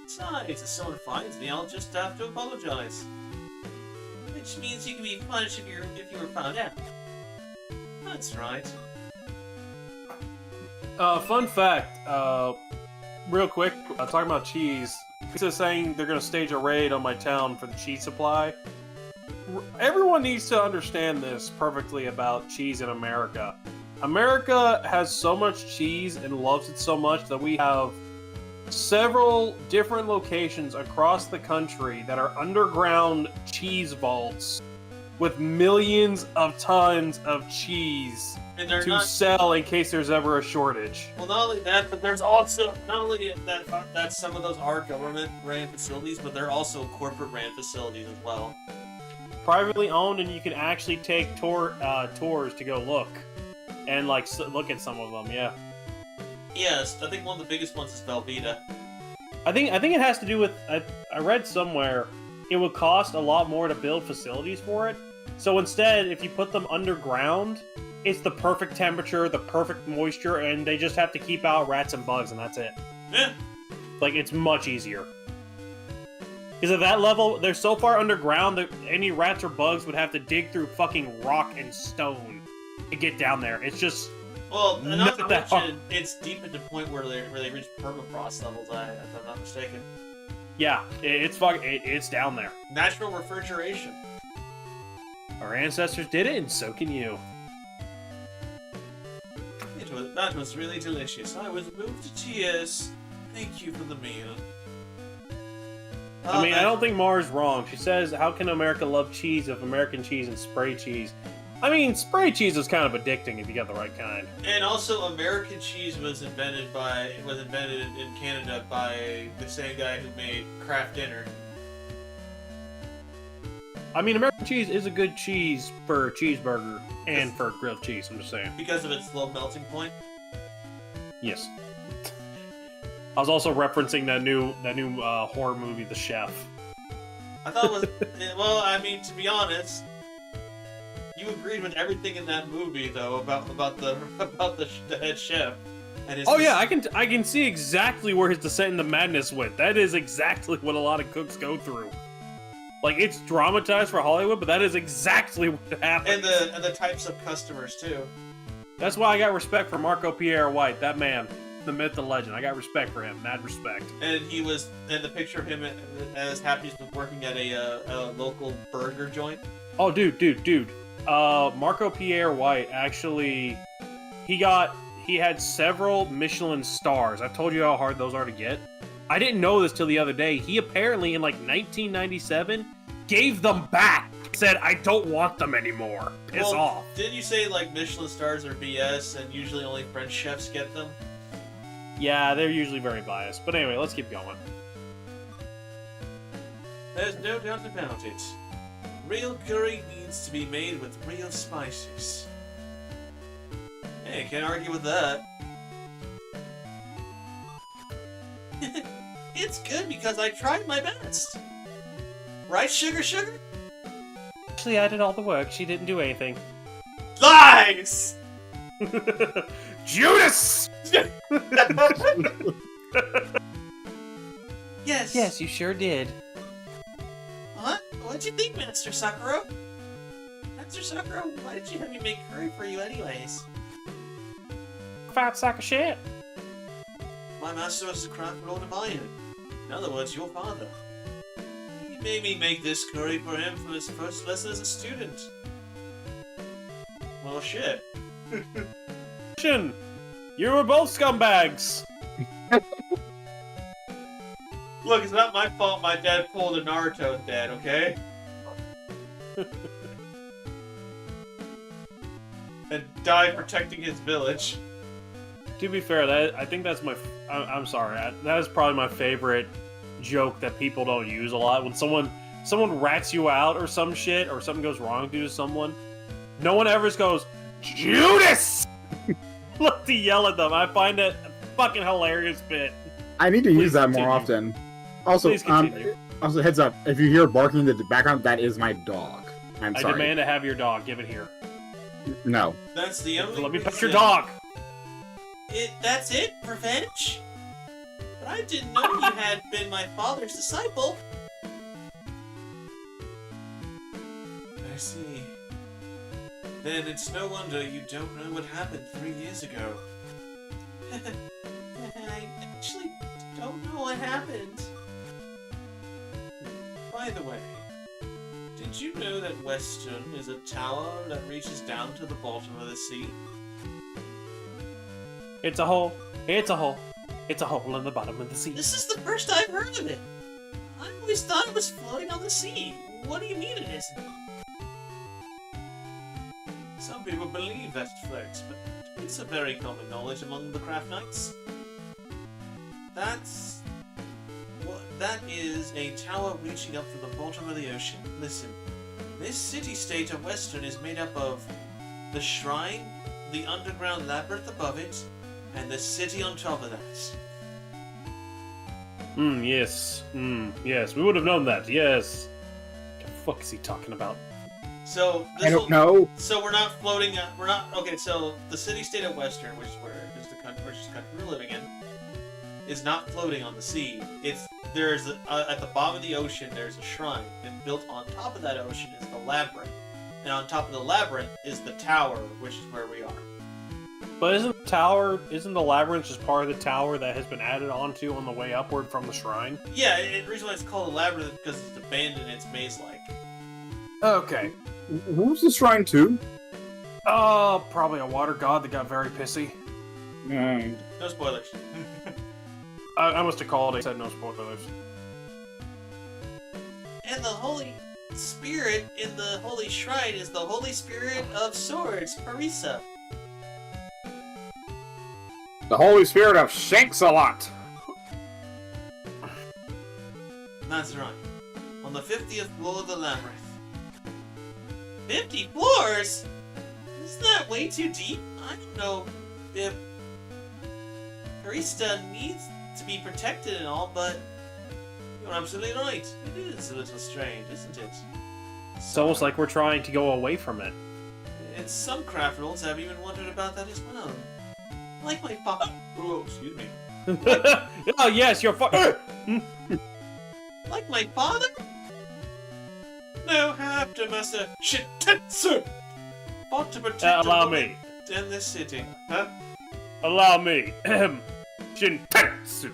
Besides, if someone finds me, I'll just have to apologize. Which means you can be punished if you were found out. That's right. Fun fact, real quick, talking about cheese. Pizza saying they're gonna stage a raid on my town for the cheese supply. Everyone needs to understand this perfectly about cheese in America. America has so much cheese and loves it so much that we have several different locations across the country that are underground cheese vaults with millions of tons of cheese And they're to not. sell in case there's ever a shortage. Well, not only that, but there's also not only that some of those are government-ran facilities, but they're also corporate-ran facilities as well. Privately owned, and you can actually take tours to go look and like look at some of them. Yeah, Yes, I think one of the biggest ones is Velveeta. I think it has to do with I read somewhere it would cost a lot more to build facilities for it. So instead, if you put them underground, it's the perfect temperature, the perfect moisture, and they just have to keep out rats and bugs, and that's it. Yeah. Like, it's much easier. Because at that level, they're so far underground that any rats or bugs would have to dig through fucking rock and stone to get down there. It's just... Well, not to Not that hard. mention, it's deep at the point where they reach permafrost levels. If I'm not mistaken. Yeah, it's down there. Natural refrigeration. Our ancestors did it, and so can you. That was really delicious. I was moved to tears. Thank you for the meal. I mean, I don't think Mara's wrong. She says, how can America love cheese if American cheese and spray cheese? I mean, spray cheese is kind of addicting if you got the right kind. And also, American cheese was invented in Canada by the same guy who made Kraft Dinner. I mean, American cheese is a good cheese for a cheeseburger and for grilled cheese, I'm just saying. Because of its low melting point. Yes. I was also referencing that new horror movie, The Chef. I thought it was well. I mean, to be honest, you agreed with everything in that movie, though, about the head chef. And his Oh yeah, I can see exactly where his descent into madness went. That is exactly what a lot of cooks go through. Like, it's dramatized for Hollywood, but that is exactly what happened. and the types of customers too. That's why I got respect for Marco Pierre White, that man, the myth, the legend. I got respect for him, mad respect. And the picture of him as happy as working at a local burger joint. Oh, dude. Marco Pierre White, actually, he had several Michelin stars. I've told you how hard those are to get. I didn't know this till the other day. He apparently, in like 1997, gave them back. Said, I don't want them anymore. Piss off. Didn't you say like Michelin stars are BS and usually only French chefs get them? Yeah, they're usually very biased. But anyway, let's keep going. There's no doubt about it. Real curry needs to be made with real spices. Hey, can't argue with that. It's good because I tried my best. Right, sugar? Actually, I did all the work. She didn't do anything. Lies! Judas! Yes. Yes, you sure did. What? What'd you think, Master Sakura? Master Sakura, why did you have me make curry for you anyways? Fat sack of shit. My master was the craft lord of iron. In other words, your father. He made me make this curry for him for his first lesson as a student. Well, shit. You were both scumbags. Look, it's not my fault my dad pulled a Naruto dad, okay? And died protecting his village. To be fair, I think that's my... I'm sorry. That is probably my favorite joke that people don't use a lot. When someone rats you out or some shit, or something goes wrong due to someone, no one ever goes, Judas! Look to yell at them. I find it a fucking hilarious bit. I need to Please use that continue. more often. Also, Please continue. also heads up, if you hear barking in the background, that is my dog. I'm I sorry. demand to have your dog. Give it here. No. That's the only Let me pet reason- your dog. That's it? Revenge? But I didn't know you had been my father's disciple. I see. Then it's no wonder you don't know what happened 3 years ago. I actually what happened. By the way, did you know that Western is a tower that reaches down to the bottom of the sea? It's a hole. It's a hole. It's a hole in the bottom of the sea. This is the first I've heard of it. I always thought it was floating on the sea. What do you mean it isn't? Some people believe that it floats, but it's a very common knowledge among the craft knights. That is a tower reaching up from the bottom of the ocean. Listen, this city-state of Western is made up of the shrine, the underground labyrinth above it, and the city on top of that. Yes. Yes, we would have known that, yes. What the fuck is he talking about? So, I don't know. So we're not floating, we're not, okay, so the city-state of Western, which is the country we're living in, is not floating on the sea. There's at the bottom of the ocean, there's a shrine, and built on top of that ocean is the labyrinth. And on top of the labyrinth is the tower, which is where we are. But isn't the labyrinth just part of the tower that has been added onto on the way upward from the shrine? Yeah, the reason why it's called a labyrinth is because it's abandoned, it's maze-like. Okay. Who's the shrine to? Probably a water god that got very pissy. Mm. No spoilers. I must have called it. I said no spoilers. And the Holy Spirit in the Holy Shrine is the Holy Spirit of Swords, Parisa. The Holy Spirit of Shanks-a-Lot. That's right. On the 50th floor of the labyrinth. 50 floors? Isn't that way too deep? I don't know if Parisa needs to be protected and all, but you're absolutely right. It is a little strange, isn't it? It's almost like we're trying to go away from it. And some craft rules have even wondered about that as well. Like my father. Oh, excuse me. Oh yes, you're Like my father? No, after Master Shitetsu fought to protect allow me. and this city. Huh? Allow me. Shintetsu.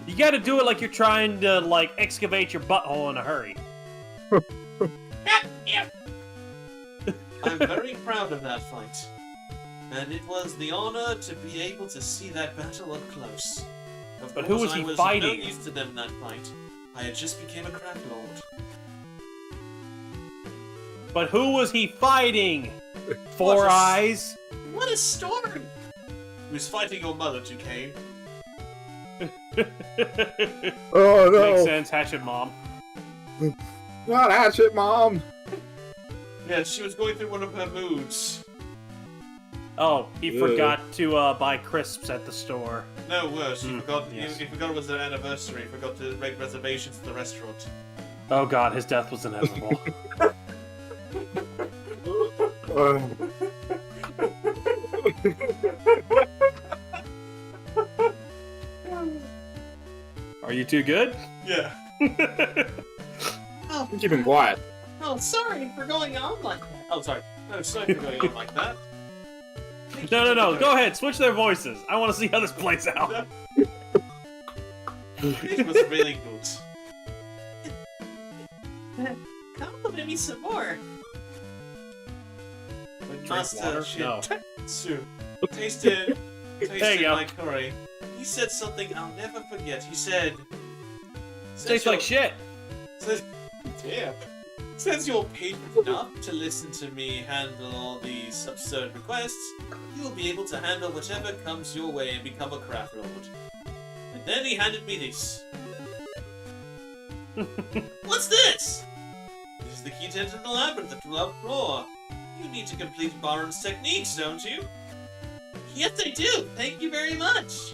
You gotta do it like you're trying to, like, excavate your butthole in a hurry. I'm very proud of that fight. And it was the honor to be able to see that battle up close. Of But course, who was I he was fighting? no use to them in that fight. I had just became a craft lord. But who was he fighting? Four What a- Eyes? What a story! Who's fighting your mother, Duquesne? Oh no! Makes sense, Hatchet Mom. Not Hatchet Mom! Yeah, she was going through one of her moods. Oh, he Ugh. forgot to buy crisps at the store. No, worse, he forgot yes. he forgot it was their anniversary, he forgot to make reservations at the restaurant. Oh god, his death was inevitable. Are you too good? Yeah. Oh, Keep him quiet. oh, sorry for going on like that. Oh, sorry. No, sorry for going on like that. No, go ahead, switch their voices. I want to see how this plays out. It was really good. Compliment me some more. When Master water? No. Shitetsu tasted There you go. my curry, he said something I'll never forget. He said, Tastes like shit. Says, yeah. Since you're patient enough to listen to me handle all these absurd requests, you will be able to handle whatever comes your way and become a craft lord. And then he handed me this. What's this? This is the key to enter the labyrinth at the 12th floor. You need to complete Baron's techniques, don't you? Yes, I do. Thank you very much.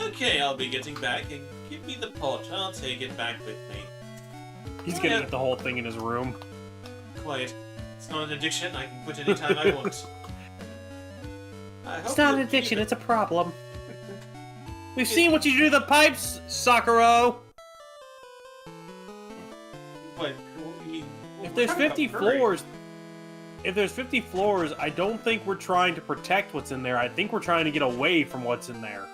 Okay, I'll be getting back, and give me the pot. I'll take it back with me. He's gonna eat the whole thing in his room. Quiet. It's not an addiction. I can quit anytime I want. It's not an addiction, it's a problem. We've seen what you do to the pipes, Sakuro! What? You mean, If there's 50 floors... If there's 50 floors, I don't think we're trying to protect what's in there. I think we're trying to get away from what's in there.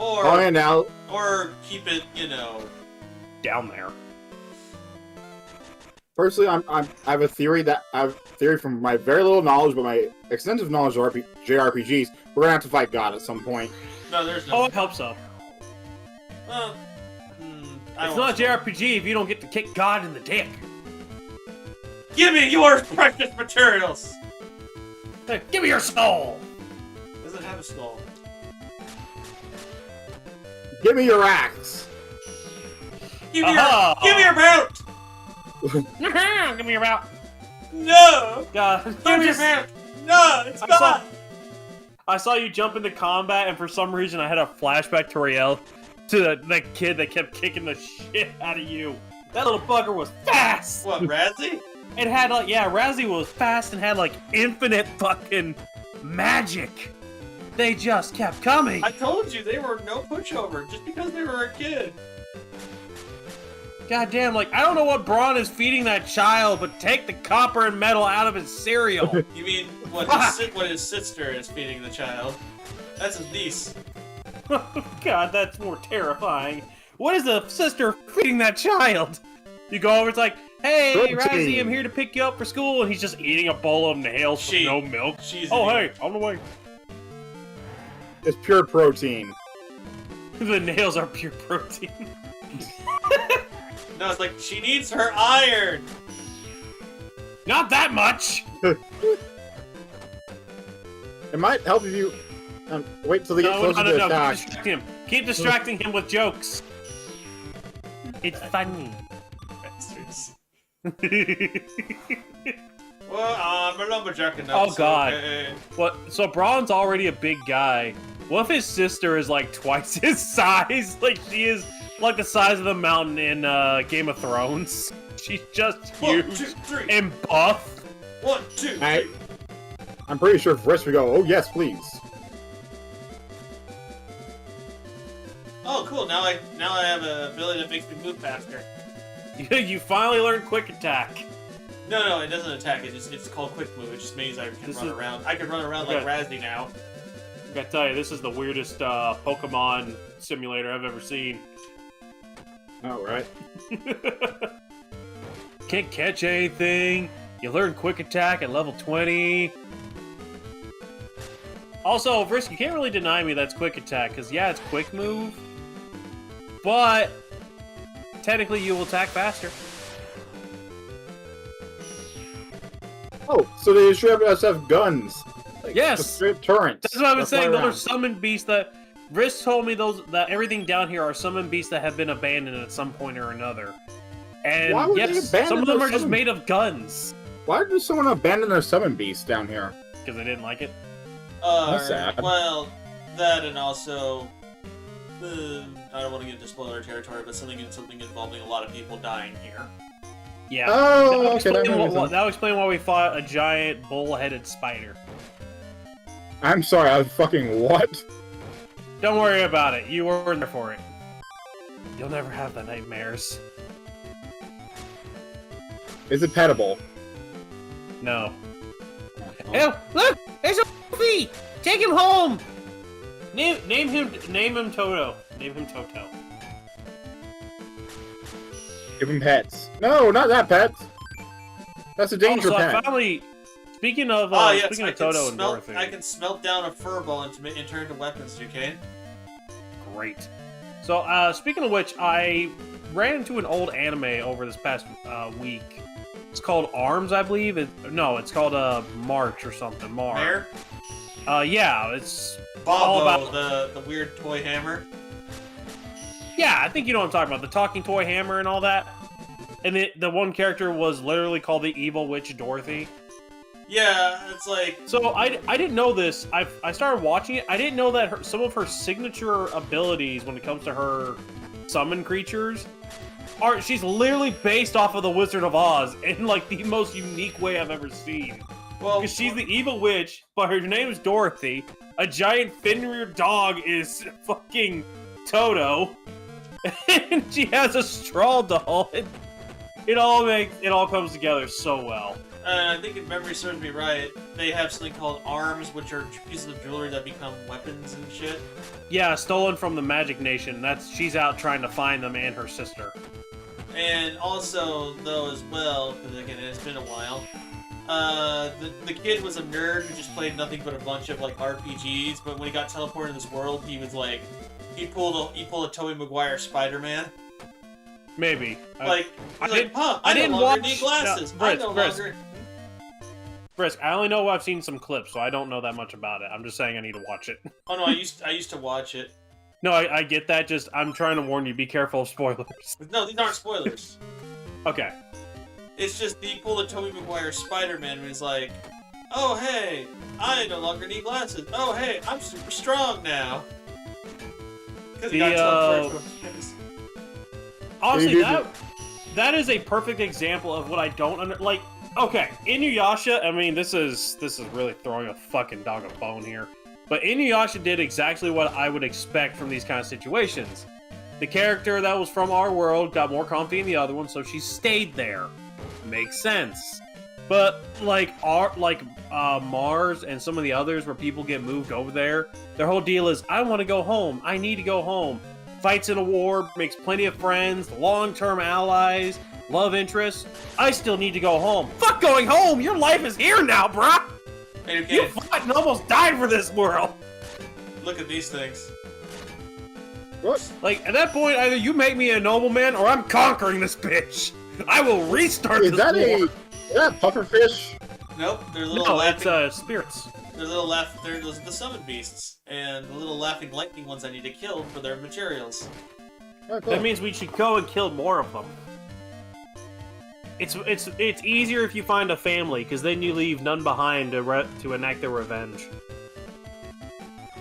Or Oh, and now or keep it, you know. Down there. personally, I have a theory from my very little knowledge, but my extensive knowledge of JRPGs. We're gonna have to fight God at some point. No, there's no. Oh, I hope so. Well, I It's don't not a know. JRPG if you don't get to kick God in the dick. Give me your precious materials! Hey, give me your soul! Does it have a skull? Give me your axe. Give me your mount! Give me your mount. No! God, Give me your mount! No, it's not! I saw you jump into combat, and for some reason I had a flashback to Riel, to the kid that kept kicking the shit out of you. That little bugger was fast! What, Razzie? It had like, yeah, Razzie was fast and had like infinite fucking magic. They just kept coming. I told you, they were no pushover, just because they were a kid. God damn, like, I don't know what Braun is feeding that child, but take the copper and metal out of his cereal. You mean what his sister is feeding the child? That's his niece. God, that's more terrifying. What is the sister feeding that child? You go over, it's like, hey, Razzie, I'm here to pick you up for school, and he's just eating a bowl of nails with no milk. Oh, hey, on the way. It's pure protein. The nails are pure protein. No, it's like, she needs her iron! Not that much! It might help if you wait till they get closer to the attack. Keep distracting him. Keep distracting him with jokes. It's funny. Bastards. Well, I'm a lumberjack now. Oh, God. Okay. What? So Braun's already a big guy. What if his sister is like twice his size? Like she is like the size of the mountain in Game of Thrones. She's just huge 1, 2, 3. and buff. 1, 2, 3. I'm pretty sure for us we go, oh yes, please. Oh, cool. Now I have an ability that makes me move faster. You finally learned quick attack. No, it doesn't attack. It's called quick move. It just means I can run around. I can run around like Razzie now. I gotta tell you, this is the weirdest Pokemon simulator I've ever seen. Oh, right. Can't catch anything. You learn quick attack at level 20. Also, Vrisk, you can't really deny me that's quick attack, because yeah, it's quick move, but technically you will attack faster. Oh, so they should have guns. Like, Yes! just straight turrets. That's what I've been saying. Fly Those are around. summoned beasts that... Vrisk told me that everything down here are summoned beasts that have been abandoned at some point or another. And Why would they yes, abandon some of them those are just summon- made of guns. Why did someone abandon their summon beast down here? Because they didn't like it. That's sad. Well, that and also, I don't want to get into spoiler territory, but something involving a lot of people dying here. Yeah. Oh, okay. That'll explain why we fought a giant bull-headed spider. I'm sorry, I was fucking what? Don't worry about it. You weren't there for it. You'll never have the nightmares. Is it petable? No. Ew, look! There's a Luffy! Take him home! Name him Toto. Name him Toto. Give him pets. No, not that pet. That's a danger So pet. I finally... Speaking of, Yes, speaking of Toto and Dorothy. I can smelt down a furball and turn into weapons, okay? Great. So, speaking of which, I ran into an old anime over this past week. It's called Arms, I believe. It's called March or something. Mare? Yeah, it's all Bobo, about... the weird toy hammer. Yeah, I think you know what I'm talking about. The talking toy hammer and all that. And the one character was literally called the Evil Witch Dorothy. Yeah, it's like... So, I didn't know this. I started watching it. I didn't know that some of her signature abilities when it comes to her summon creatures she's literally based off of the Wizard of Oz in, like, the most unique way I've ever seen. Well, Because she's the evil witch, but her name is Dorothy. A giant fin-reared dog is fucking Toto. And she has a straw doll. It all comes together so well. I think if memory serves me right, they have something called arms, which are pieces of jewelry that become weapons and shit. Yeah, stolen from the Magic Nation. She's out trying to find them and her sister. And also, though, as well, because again, it's been a while, the kid was a nerd who just played nothing but a bunch of, like, RPGs, but when he got teleported in this world, he was like, he pulled a Tobey Maguire Spider-Man. Maybe. I didn't need glasses. Brisk, I only know I've seen some clips, so I don't know that much about it. I'm just saying I need to watch it. Oh no, I used to watch it. No, I get that. Just I'm trying to warn you. Be careful of spoilers. No, these aren't spoilers. Okay. It's just he pulled a Tobey Maguire Spider-Man and he's like, "Oh hey, I no longer need glasses. Oh hey, I'm super strong now." Because he got teleported. Honestly, that is a perfect example of what I don't like. Okay, Inuyasha. I mean, this is really throwing a fucking dog a bone here. But Inuyasha did exactly what I would expect from these kind of situations. The character that was from our world got more comfy in the other one, so she stayed there. Makes sense. But Mars and some of the others where people get moved over there, their whole deal is, I want to go home. I need to go home. Fights in a war, makes plenty of friends, long-term allies, love interests. I still need to go home. Fuck going home! Your life is here now, bruh! Okay. You fought and almost died for this world! Look at these things. What? Like, at that point, either you make me a nobleman, or I'm conquering this bitch! I will restart this war! Is that pufferfish? Nope, they're little No, laughing... it's spirits. They're those are the summon beasts. And the little laughing lightning ones I need to kill for their materials. Oh, cool. That means we should go and kill more of them. It's easier if you find a family, because then you leave none behind to enact their revenge.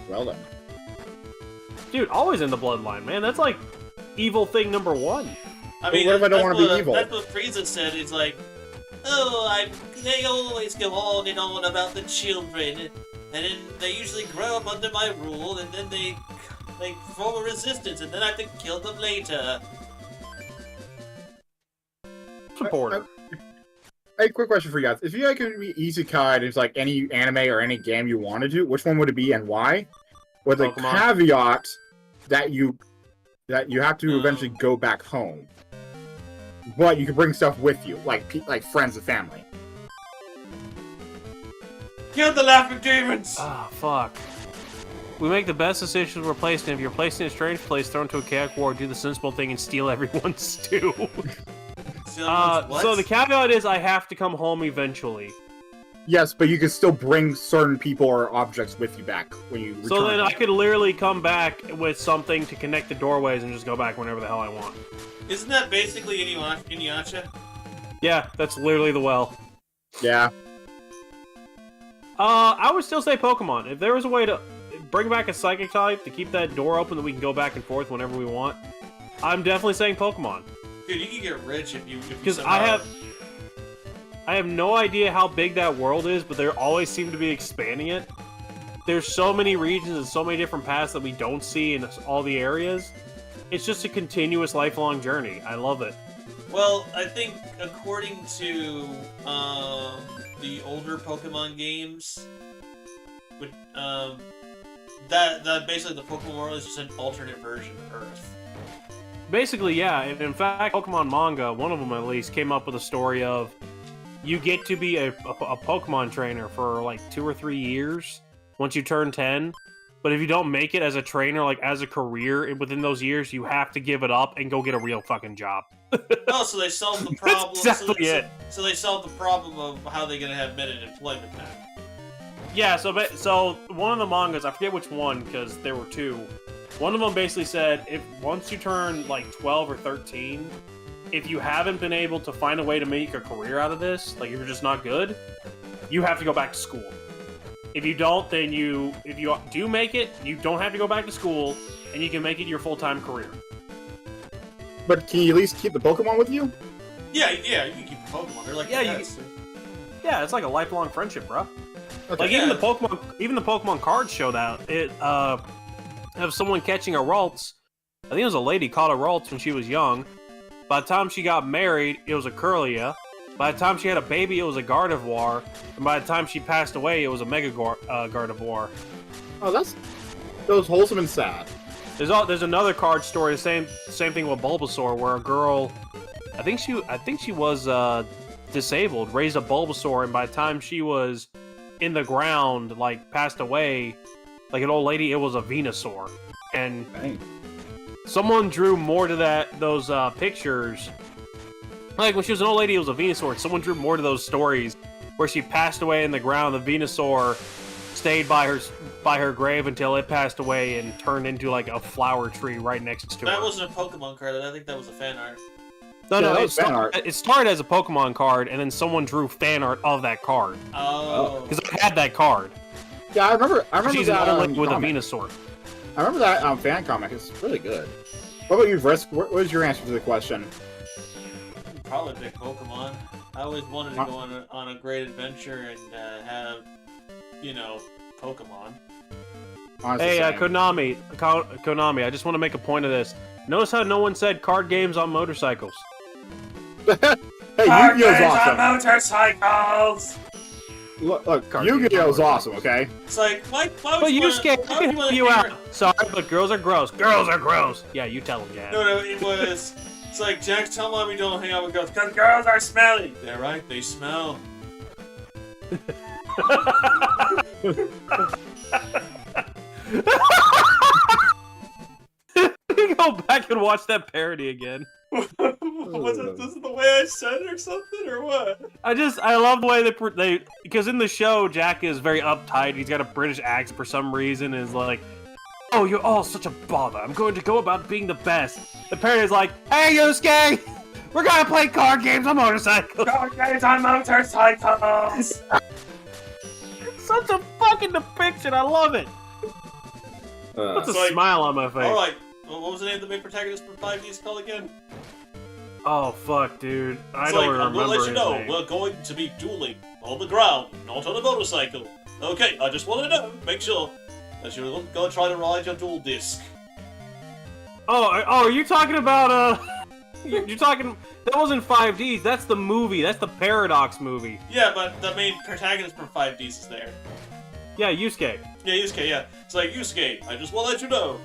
Well then. Dude, always in the bloodline, man. That's like evil thing number one. I mean, what if I don't want to be evil? That's what Frieza said. It's like, oh, they always go on and on about the children, and then they usually grow up under my rule, and then they form a resistance, and then I have to kill them later. Supporter. Hey, quick question for you guys. If you could be isekai and it's like any anime or any game you wanted to, which one would it be and why? With a caveat that you have to eventually go back home. But you can bring stuff with you, like friends and family. Kill the laughing demons! Ah, fuck. We make the best decisions we're placed in. If you're placed in a strange place, thrown into a chaotic war, do the sensible thing and steal everyone's stew. So the caveat is I have to come home eventually. Yes, but you can still bring certain people or objects with you back when you return. So then I could literally come back with something to connect the doorways and just go back whenever the hell I want. Isn't that basically Inuyasha? Yeah, that's literally the well. Yeah. I would still say Pokemon. If there was a way to bring back a Psychic type to keep that door open that we can go back and forth whenever we want, I'm definitely saying Pokemon. Dude, you can get rich if you because I have no idea how big that world is, but they always seem to be expanding it. There's so many regions and so many different paths that we don't see in all the areas. It's just a continuous, lifelong journey. I love it. Well, I think according to the older Pokemon games, that basically the Pokemon world is just an alternate version of Earth. Basically, yeah. And in fact, Pokemon manga, one of them at least, came up with a story of you get to be a Pokemon trainer for like 2 or 3 years once you turn 10. But if you don't make it as a trainer, like as a career within those years, you have to give it up and go get a real fucking job. Oh, so they solved the problem. That's exactly it. So they solved the problem of how they're gonna have men in employment now. Yeah. So one of the mangas, I forget which one because there were 2. One of them basically said if once you turn like 12 or 13, if you haven't been able to find a way to make a career out of this, like if you're just not good, you have to go back to school. If you don't, then if you do make it, you don't have to go back to school, and you can make it your full-time career. But can you at least keep the Pokemon with you? Yeah, you can keep the Pokemon. They're like Yeah, it's like a lifelong friendship, bro. Okay. Like even the Pokemon cards showed out. It of someone catching a Ralts. I think it was a lady caught a Ralts when she was young. By the time she got married, it was a Curlia. By the time she had a baby, it was a Gardevoir. And by the time she passed away, it was a Mega Gardevoir. Oh, that was wholesome and sad. There's another card story, the same thing with Bulbasaur, where a girl, I think she was disabled, raised a Bulbasaur, and by the time she was in the ground, like passed away, like an old lady, it was a Venusaur, and Dang. someone drew more to those pictures. Like when she was an old lady, it was a Venusaur. Someone drew more to those stories where she passed away in the ground. The Venusaur stayed by her grave until it passed away and turned into like a flower tree right next to her. That wasn't a Pokemon card. I think that was a fan art. No, Yeah, it started as a Pokemon card, and then someone drew fan art of that card. Oh. Because I had that card. Yeah, I remember She's that an old lady with a comic. Venusaur. I remember that fan comic. It's really good. What about you, Vrisk? What was your answer to the question? Probably pick Pokemon. I always wanted to go on a great adventure and have, you know, Pokemon. Honestly, Hey, same. Konami, I just want to make a point of this. Notice how no one said card games on motorcycles. Hey, Yu-Gi-Oh's awesome. motorcycles! Look, Card Yu-Gi-Oh's games. awesome, okay? It's like, why But would you Yusuke, I can help you out. Sorry, but girls are gross. Girls are gross. Yeah, you tell them, Jack. No, it was... It's like, Jack, tell Mommy don't hang out with girls, because girls are smelly! They're right, they smell. Go back and watch that parody again. Was it this is the way I said it or something, or what? I love the way they because in the show Jack is very uptight. He's got a British accent for some reason, and is like, "Oh, you're all such a bother. I'm going to go about being the best." The parody is like, "Hey, Yusuke, we're gonna play card games on motorcycles." Card games on motorcycles! Such a fucking depiction. I love it. Puts a So, like, smile on my face. Alright, well, what was the name of the main protagonist for 5D's called again? Oh fuck, dude. I It's don't like, I'm remember gonna let you his know, name. we're going to be dueling on the ground, not on a motorcycle. Okay, I just wanted to know, make sure that you're gonna try to ride your dual disc. Oh, are you talking about you're talking? That wasn't 5Ds. That's the movie. That's the Paradox movie. Yeah, but the main protagonist for 5D's is there. Yeah, Yusuke. Yeah, Yusuke, yeah. It's like, Yusuke, I just want to let you know,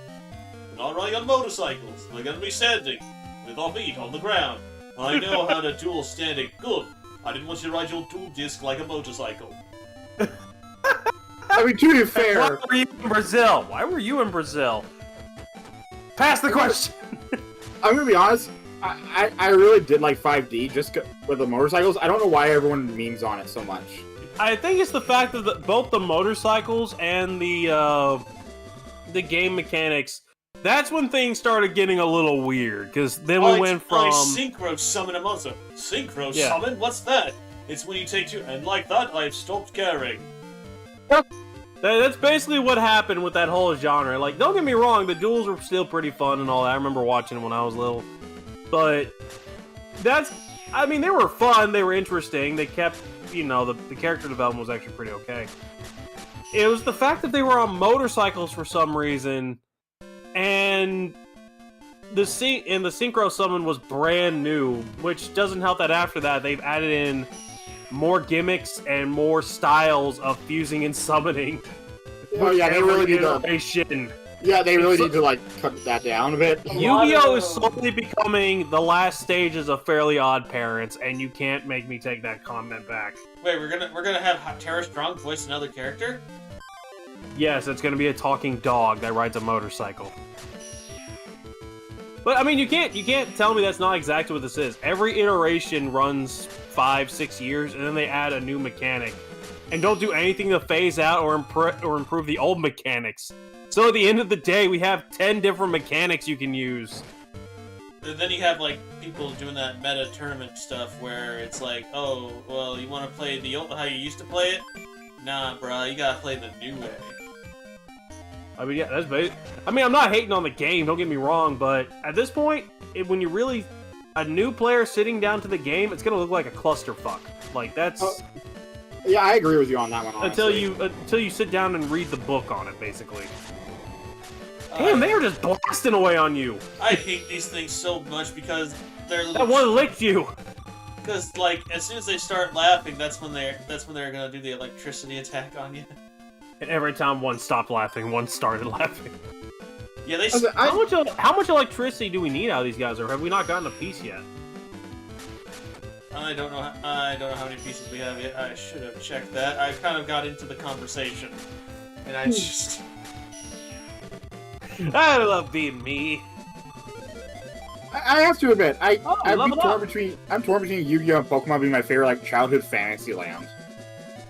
we're not riding on motorcycles. We're gonna be standing with our feet on the ground. I know how to dual standing. Good. I didn't want you to ride your dual disc like a motorcycle. I mean, to be Why fair, were you in Brazil? Why were you in Brazil? Pass the question. I'm gonna be honest. I really did like 5D just with the motorcycles. I don't know why everyone memes on it so much. I think it's the fact that both the motorcycles and the game mechanics. That's when things started getting a little weird, because then we went from... synchro summon a monster. Synchro summon? What's that? It's when you take two... And like that, I've stopped caring. That's basically what happened with that whole genre. Like, don't get me wrong, the duels were still pretty fun and all that. I remember watching them when I was little. But that's... I mean, they were fun, they were interesting, they kept... You know, the character development was actually pretty okay. It was the fact that they were on motorcycles for some reason... And the synchro summon was brand new, which doesn't help that after that they've added in more gimmicks and more styles of fusing and summoning. Oh yeah, they really need to. Iteration. Yeah, they really need to like cut that down a bit. Yu-Gi-Oh is slowly becoming the last stages of Fairly Odd Parents, and you can't make me take that comment back. Wait, we're gonna have Tara Strong voice another character? Yes, it's going to be a talking dog that rides a motorcycle. But I mean, you can't tell me that's not exactly what this is. Every iteration runs 5-6 years, and then they add a new mechanic, and don't do anything to phase out or improve the old mechanics. So at the end of the day, we have 10 different mechanics you can use. And then you have like people doing that meta tournament stuff where it's like, oh, well, you want to play how you used to play it? Nah, bruh, you gotta play the new way. I mean, yeah, that's basic. I mean, I'm not hating on the game, don't get me wrong, but at this point, when you really... A new player sitting down to the game, it's gonna look like a clusterfuck. Like, that's... Yeah, I agree with you on that one, honestly. Until you sit down and read the book on it, basically. Damn, they are just blasting away on you! I hate these things so much because they're... That one licked you! Because like as soon as they start laughing, that's when they're gonna do the electricity attack on you. And every time one stopped laughing, one started laughing. Yeah, they. How much electricity do we need out of these guys, or have we not gotten a piece yet? I don't know how many pieces we have yet. I should have checked that. I kind of got into the conversation, and I just. I love being me. I have to admit, I'm torn up. between Yu-Gi-Oh! And Pokemon being my favorite like childhood fantasy lands.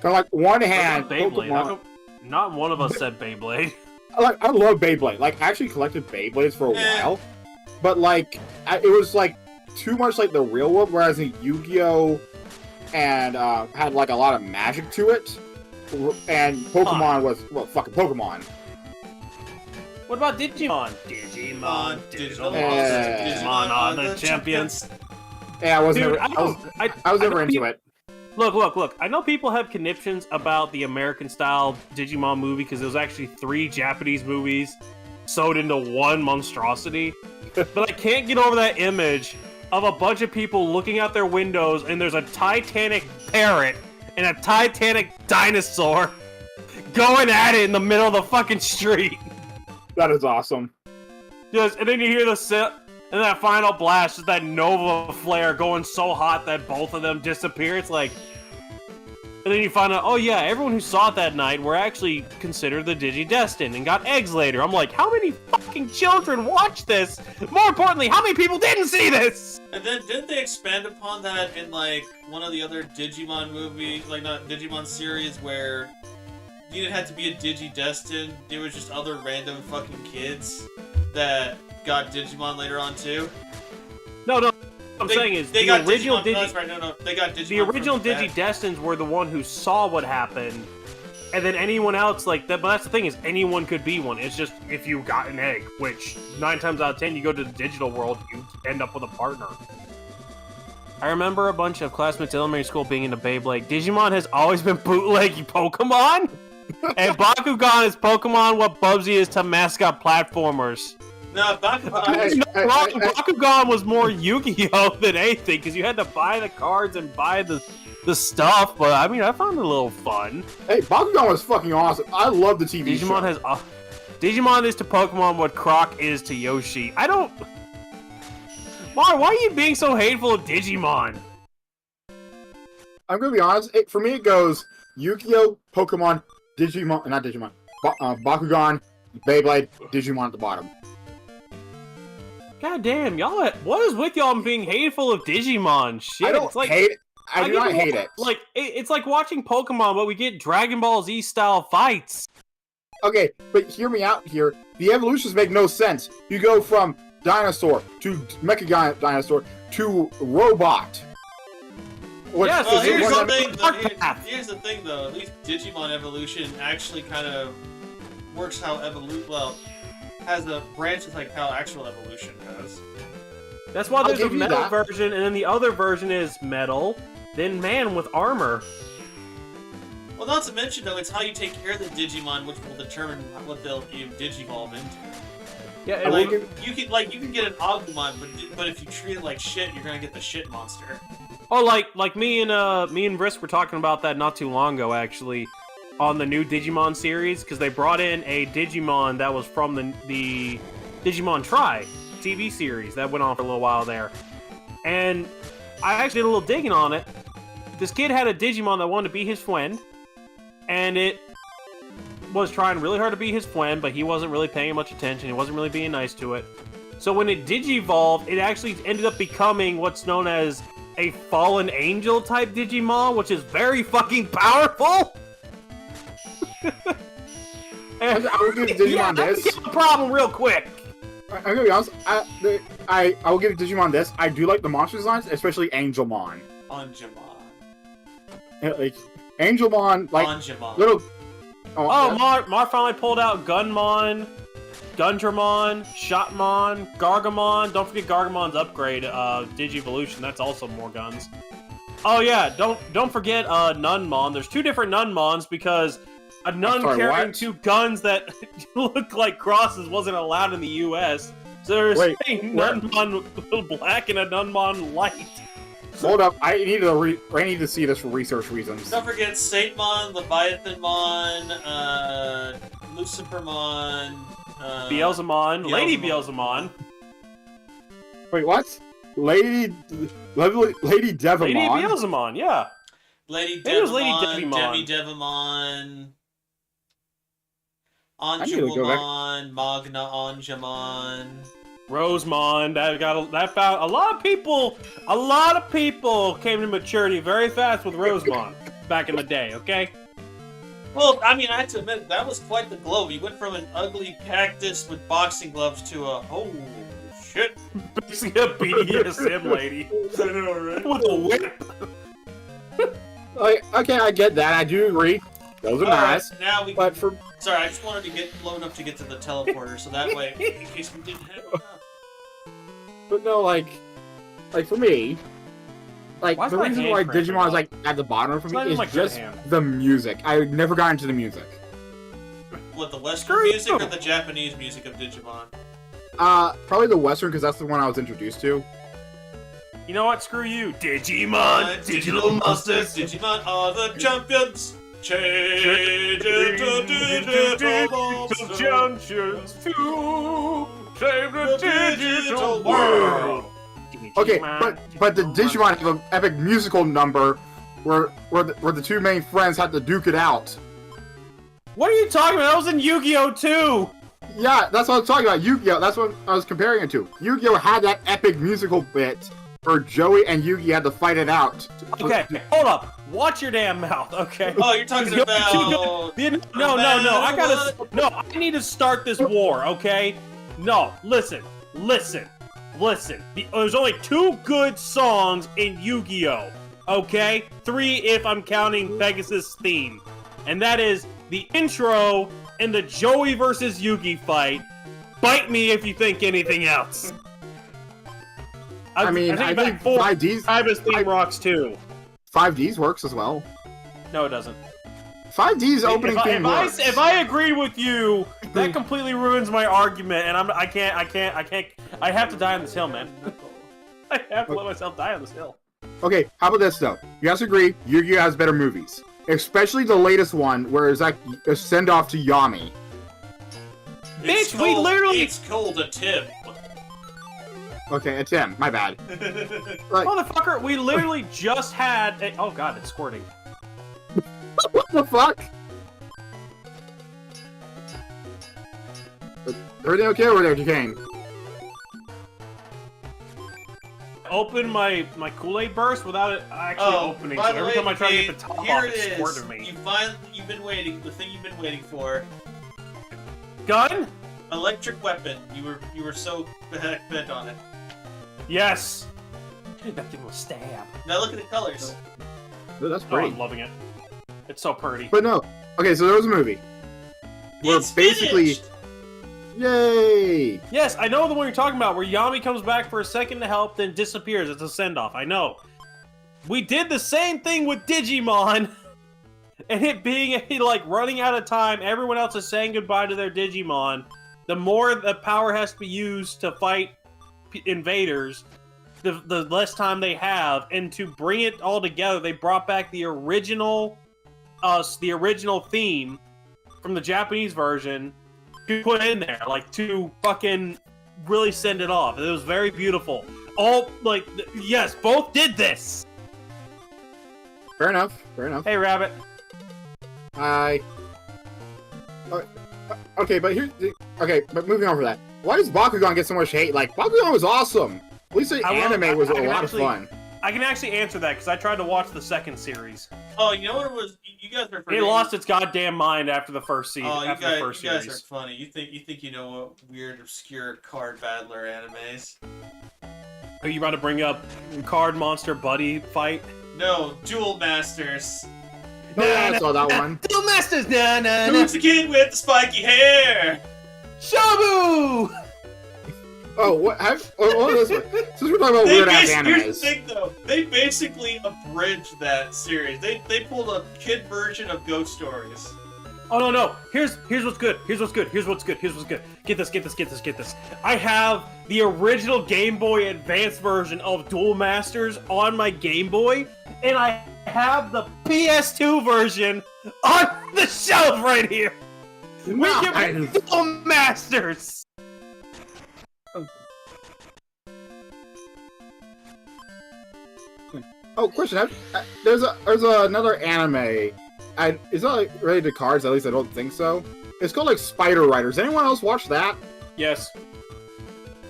So like one hand, Pokemon. Not one of us said Beyblade. Like I love Beyblade. Like I actually collected Beyblades for a while, but like it was like too much like the real world. Whereas in Yu-Gi-Oh! And had like a lot of magic to it, and Pokemon was fucking Pokemon. What about Digimon? Digimon, Digital Digimon are the champions. Yeah, I was Dude, never into it. Look. I know people have conniptions about the American-style Digimon movie because there was actually 3 Japanese movies sewed into one monstrosity. But I can't get over that image of a bunch of people looking out their windows and there's a Titanic parrot and a Titanic dinosaur going at it in the middle of the fucking street. That is awesome. And then you hear the sip, and that final blast is that Nova flare going so hot that both of them disappear. It's like, and then you find out, oh yeah, everyone who saw it that night were actually considered the Digidestined and got eggs later. I'm like, how many fucking children watched this? More importantly, how many people didn't see this? And then didn't they expand upon that in like one of the other Digimon movies, like not Digimon series, where you didn't have to be a Digidestined, it was just other random fucking kids that got Digimon later on too? No. What I'm saying is they the got original Digimon. That's right. No, they got Digimon. The original Digidestins were the one who saw what happened, and then anyone else like that. But that's the thing is, anyone could be one. It's just if you got an egg, which 9 times out of 10, you go to the digital world, you end up with a partner. I remember a bunch of classmates in elementary school being into Beyblade. Digimon has always been bootleggy Pokemon, and Bakugan is Pokemon what Bubsy is to mascot platformers. No, Bakugan. Bakugan was more Yu-Gi-Oh than anything because you had to buy the cards and buy the stuff. But I mean, I found it a little fun. Hey, Bakugan was fucking awesome. I love the TV Digimon show. Digimon is to Pokemon what Croc is to Yoshi. I don't. Why are you being so hateful of Digimon? I'm gonna be honest. For me, it goes Yu-Gi-Oh, Pokemon, Digimon, not Digimon, Bakugan, Beyblade, Digimon at the bottom. God damn, y'all! What is with y'all being hateful of Digimon? Shit, I don't hate it. I do not hate it. Like it's like watching Pokemon, but we get Dragon Ball Z style fights. Okay, but hear me out here. The evolutions make no sense. You go from dinosaur to Mecha Dinosaur to robot. Yes, well, here's the thing, though. At least Digimon evolution actually kind of works how has the branches like how actual evolution does. That's why there's a metal version, and then the other version is metal, then man with armor. Well, not to mention though, it's how you take care of the Digimon, which will determine what they'll digivolve into. Yeah, and like you can get an Agumon, but if you treat it like shit, you're gonna get the shit monster. Oh, like me and Brisk were talking about that not too long ago, actually, on the new Digimon series, because they brought in a Digimon that was from the Digimon Tri TV series that went on for a little while there. And I actually did a little digging on it. This kid had a Digimon that wanted to be his friend, and it was trying really hard to be his friend, but he wasn't really paying much attention. He wasn't really being nice to it. So when it digivolved, it actually ended up becoming what's known as a fallen angel type Digimon, which is very fucking powerful. I will give Digimon this. Get the problem real quick. I'm gonna be honest. I will give Digimon this. I do like the monster designs, especially Angelmon. Angemon. Yeah, like Angelmon, like Angemon. little. Mar finally pulled out Gunmon, Gundramon, Shotmon, Gargamon. Don't forget Gargamon's upgrade, Digivolution. That's also more guns. Oh yeah, don't forget Nunmon. There's 2 different Nunmons because a nun carrying 2 guns that look like crosses wasn't allowed in the U.S. So there's a Nunmon Black and a Nunmon Light. Hold up, I need to see this for research reasons. Don't forget Saintmon, Leviathanmon, Lucifermon, Beelzemon, Lady Beelzemon. Wait, what? Lady Devamon. Lady Beelzemon, yeah. Lady Maybe it was Lady Devamon, Devimon. Demi Devamon, need to go back. Anjumon, Magna Anjumon. Rosemond, that found a lot of people came to maturity very fast with Rosemond back in the day, okay? Well, I mean, I have to admit, that was quite the glow. You went from an ugly cactus with boxing gloves to a, oh, shit. Basically a BDSM lady. I know, right? With a whip. Okay, I get that. I do agree. Those are nice. Right, now we But can... for Sorry, I just wanted to get low enough to get to the teleporter, so that way, in case we didn't have enough. but no, like for me, like Why's the my reason hand why cramping Digimon is up? like at the bottom for It's not me even is my good just hand. the music. I never got into the music. What, the Western Screw music you. or the Japanese music of Digimon? Probably the Western because that's the one I was introduced to. You know what? Screw you. Digimon, digital monsters. Digimon are the champions. Change into digital monsters. Junctions to save the digital world. Okay, but the Digimon have an epic musical number where the two main friends had to duke it out. What are you talking about? That was in Yu-Gi-Oh! Too! Yeah, that's what I was talking about. Yu-Gi-Oh! That's what I was comparing it to. Yu-Gi-Oh! Had that epic musical bit where Joey and Yugi had to fight it out. Okay, hold up. Watch your damn mouth, okay? Oh, you're talking about... No, I need to start this war, okay? No, listen. There's only 2 good songs in Yu-Gi-Oh! Okay? 3 if I'm counting Pegasus' theme. And that is the intro and the Joey versus Yugi fight. Bite me if you think anything else. I think 5Ds... 5's theme rocks too. 5Ds works as well. No, it doesn't. 5D's opening theme works. If I agree with you, that completely ruins my argument, and I have to die on this hill, man. I have to let myself die on this hill. Okay, how about this though? You guys agree, Yu-Gi-Oh! Has better movies. Especially the latest one, where it's like a send-off to Yami. It's Bitch, we literally... It's called a tip. Okay, it's him. My bad. Like, Motherfucker, we literally just had a... Oh god, it's squirting. what the fuck? Everything okay over there, Duquesne? Open my Kool-Aid burst without it actually opening. So by the every way, time I try to Dave, get the top here off, it it's is. squirting me. You've been waiting. The thing you've been waiting for. Gun? Electric weapon. You were so bent on it. Yes. That thing will stab. Now look at the colors. Oh, that's Oh, pretty. I'm loving it. It's so pretty. But no. Okay, so there was a movie. Where It's basically... finished! Yay! Yes, I know the one you're talking about, where Yami comes back for a second to help, then disappears. It's a send-off. I know. We did the same thing with Digimon, and it being like running out of time. Everyone else is saying goodbye to their Digimon. The more the power has to be used to fight invaders, the less time they have. And to bring it all together, they brought back the original theme from the Japanese version to put in there, like, to fucking really send it off. It was very beautiful. All, like, yes, both did this! Fair enough. Fair enough. Hey, Rabbit. Hi. Okay, but here's... Okay, but moving on from that. Why does Bakugan get so much hate? Like, Bakugan was awesome! At least the anime was a lot of fun. I can actually answer that, because I tried to watch the second series. Oh, you know what it was? You guys are. It lost its goddamn mind after the first season. Oh, you series. guys are funny. You think you know what weird, obscure card battler animes? Are you about to bring up Card Monster Buddy fight? No, Duel Masters. Oh, yeah, I saw that one. Duel Masters, Who's the kid with the spiky hair? Shabu! Oh, what? This one. Since we're talking about weird-ass Here's the animes. thing, though. They basically abridged that series. They pulled a kid version of Ghost Stories. Oh no! Here's what's good. Here's what's good. Get this. I have the original Game Boy Advance version of Duel Masters on my Game Boy, and I have the PS2 version on the shelf right here. We can be Duel Masters. Oh, question. There's another anime. It's not like related to cards. At least I don't think so. It's called like Spider Riders. Anyone else watch that? Yes.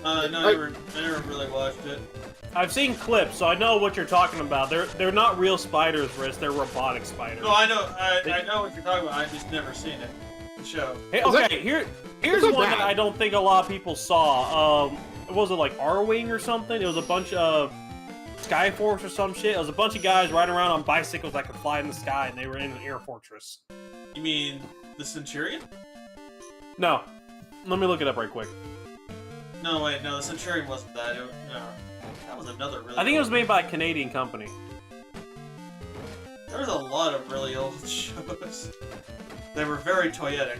No, I never really watched it. I've seen clips, so I know what you're talking about. They're not real spiders, Riz. They're robotic spiders. No, I know. I know what you're talking about. I've just never seen it. The show. Hey, okay, here's one that I don't think a lot of people saw. Was it like R-Wing or something? It was a bunch of Skyforce or some shit. It was a bunch of guys riding around on bicycles that could fly in the sky, and they were in an air fortress. You mean the Centurion? No. Let me look it up right quick. No, wait, no, the Centurion wasn't that. No, that was another really. I think it was made by a Canadian company. There was a lot of really old shows. They were very toyetic.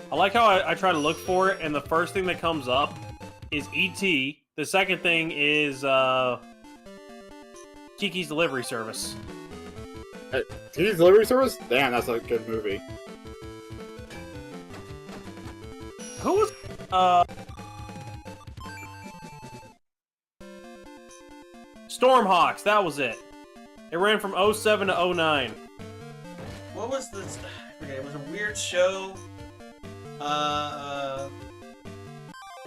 I like how I try to look for it, and the first thing that comes up is E.T. The second thing is Kiki's Delivery Service. Kiki's Delivery Service? Damn, that's a good movie. Who was Stormhawks? That was it. It ran from 07 to 09. What was this? Okay, it was a weird show. I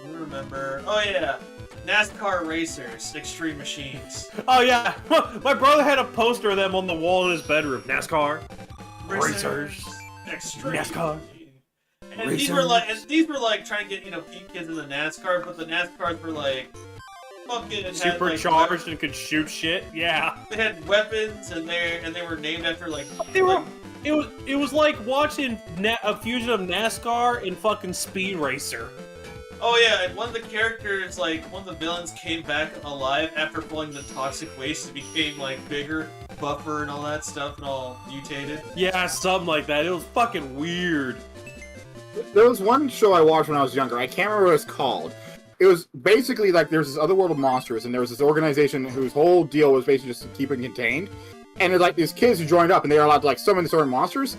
remember. Oh yeah, NASCAR racers, Extreme Machines. Oh yeah, my brother had a poster of them on the wall in his bedroom. NASCAR racers, Extreme NASCAR. And these were like trying to get peep kids in the NASCAR, but the NASCARs were like fucking supercharged and could shoot shit. Yeah, they had weapons and they were named after like they were. It was like watching a fusion of NASCAR and fucking Speed Racer. Oh yeah, and one of the characters, like, one of the villains came back alive after pulling the toxic waste and became, like, bigger, buffer, and all that stuff, and all mutated. Yeah, something like that. It was fucking weird. There was one show I watched when I was younger. I can't remember what it's called. It was basically like there's this other world of monsters, and there was this organization whose whole deal was basically just to keep it contained. And there's like these kids who joined up, and they were allowed to like summon these sort of monsters.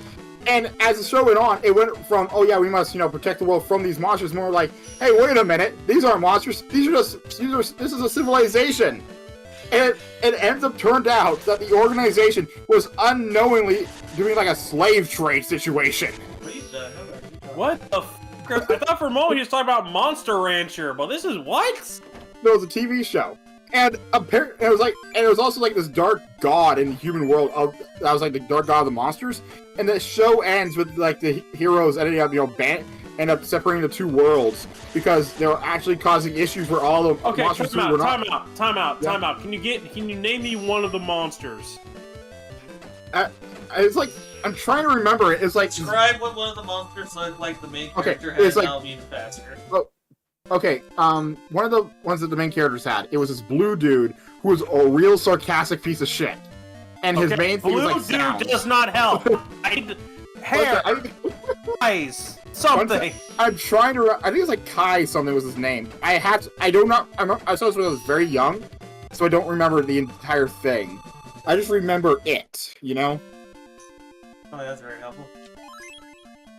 And as the show went on, it went from, oh yeah, we must, protect the world from these monsters, more like, hey, wait a minute, these aren't monsters, this is a civilization. And it ends up turned out that the organization was unknowingly doing like a slave trade situation. What the f***? I thought for a moment he was talking about Monster Rancher, but this is what? No, it was a TV show. And apparently, it was also like this dark god in the human world that was like the dark god of the monsters. And the show ends with like the heroes ending up, end up separating the two worlds because they were actually causing issues where all the monsters were not. Time out. Can you name me one of the monsters? It's like I'm trying to remember it. It's like describe what one of the monsters looked like the main character had it's like, now being faster. Okay, one of the ones that the main characters had, it was this blue dude who was a real sarcastic piece of shit. And his main thing was like sound. Blue dude does not help. Hair, eyes, something. I'm trying to. I think it's like Kai something was his name. I saw this when I was very young, so I don't remember the entire thing. I just remember it. Oh, that's very helpful.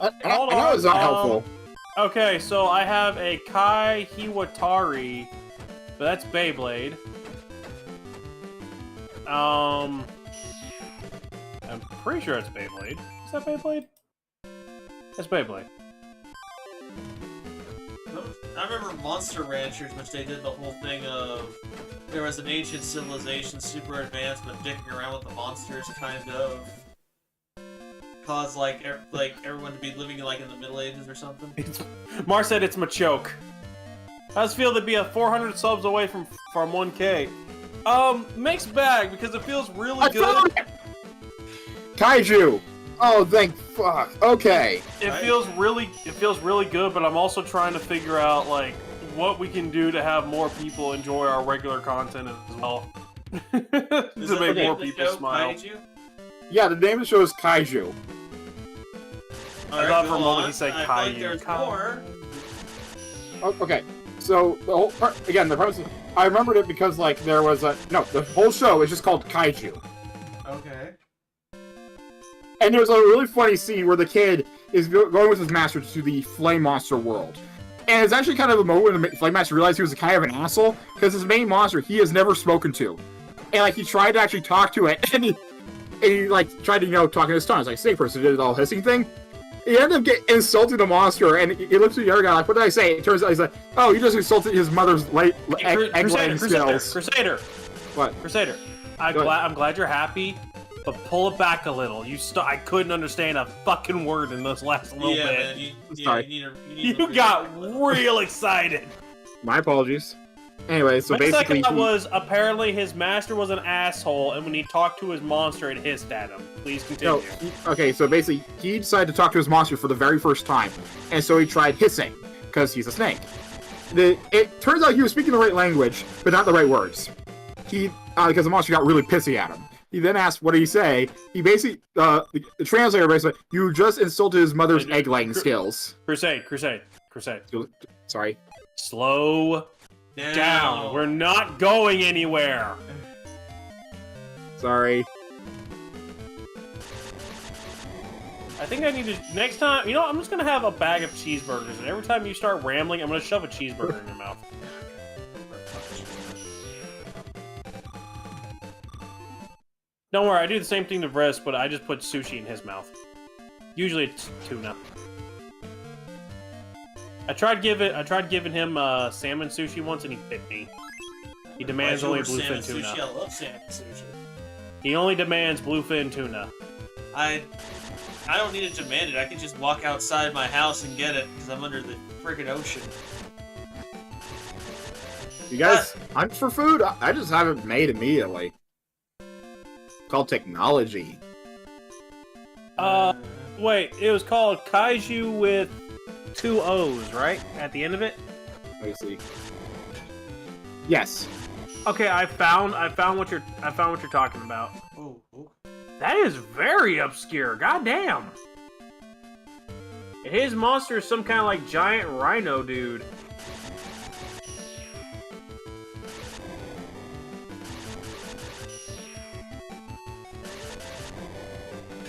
I know it's not helpful. Okay, so I have a Kai Hiwatari, but that's Beyblade. I'm pretty sure it's Beyblade. Is that Beyblade? That's Beyblade. I remember Monster Ranchers, which they did the whole thing of there was an ancient civilization, super advanced, but dicking around with the monsters, kind of cause like everyone to be living like in the Middle Ages or something. Mar said it's Machoke. How does it feel to be 400 subs away from 1K? Mixed bag because it feels really good. Kaiju. Oh, thank fuck. Okay. It feels really good, but I'm also trying to figure out like what we can do to have more people enjoy our regular content as well. Is to that make the name more of the people show, smile. Kaiju? Yeah, the name of the show is Kaiju. Alright, thought for go a moment on. he said I feel like Kaiju. there's more. Okay, so the whole again, the premise. I remembered it because like there was the whole show is just called Kaiju, Okay. and there's a really funny scene where the kid is going with his master to the Flame Monster world, and it's actually kind of a moment when the Flame Master realized he was kind of an asshole because his main monster he has never spoken to, and like he tried to actually talk to it, and he like tried to talk in his tongue. It's like snake person did the whole hissing thing. He ended up getting insulting the monster, and he looks at the other guy like, "What did I say?" It turns out he's like, "Oh, you just insulted his mother's egg-laying skills." Crusader. What? Crusader. I'm glad you're happy, but pull it back a little. I couldn't understand a fucking word in this last little bit. Man, Sorry. you got real excited. My apologies. Anyway, so My basically, second was apparently his master was an asshole, and when he talked to his monster, it hissed at him. Please continue. okay, so basically, he decided to talk to his monster for the very first time, and so he tried hissing because he's a snake. It turns out he was speaking the right language, but not the right words. Because the monster got really pissy at him. He then asked, "What did he say?" He basically, the translator basically, "You just insulted his mother's egg-laying skills." Crusade. Sorry. Slow down. We're not going anywhere. Sorry. I think I need to next time. I'm just gonna have a bag of cheeseburgers, and every time you start rambling, I'm gonna shove a cheeseburger in your mouth. Don't worry, I do the same thing to Vrist, but I just put sushi in his mouth. Usually it's tuna. I tried giving him salmon sushi once, and he bit me. He demands only bluefin tuna. Sushi? I love salmon sushi. He only demands bluefin tuna. I don't need to demand it. I can just walk outside my house and get it because I'm under the friggin' ocean. You guys, I'm for food. I just have it made immediately. It's called technology. Wait, it was called Kaiju with 2 O's, right? At the end of it? Let me see. Yes. Okay, I found what you're talking about. Ooh, ooh. That is very obscure. Goddamn. His monster is some kind of like giant rhino dude.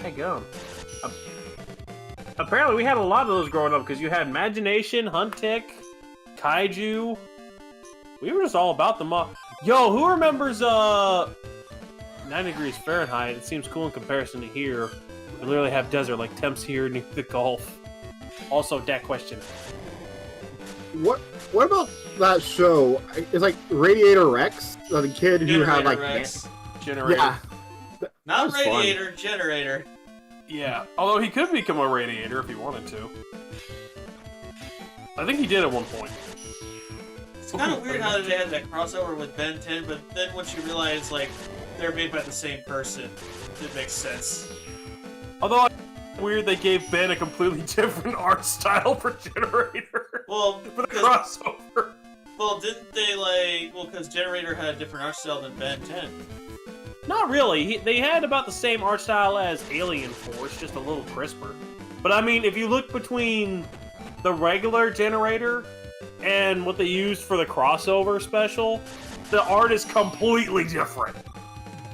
Hey, go. Apparently, we had a lot of those growing up because you had Imagination, Huntic, Kaiju. We were just all about them all. Yo, who remembers 9 degrees Fahrenheit? It seems cool in comparison to here. We literally have desert like temps here near the Gulf. Also, that question. What about that show? It's like Radiator Rex, the kid who had like Rex. Generator. Yeah. Not That was radiator, generator. Yeah, although he could become a radiator if he wanted to. I think he did at one point. It's kind of weird how they had that crossover with Ben 10, but then once you realize, like, they're made by the same person, it makes sense. Although, it's weird they gave Ben a completely different art style for Generator. Well, for the crossover. Well, didn't they, like... Well, because Generator had a different art style than Ben 10. Not really. They had about the same art style as Alien Force, just a little crisper. But I mean, if you look between the regular Generator and what they used for the crossover special, the art is completely different.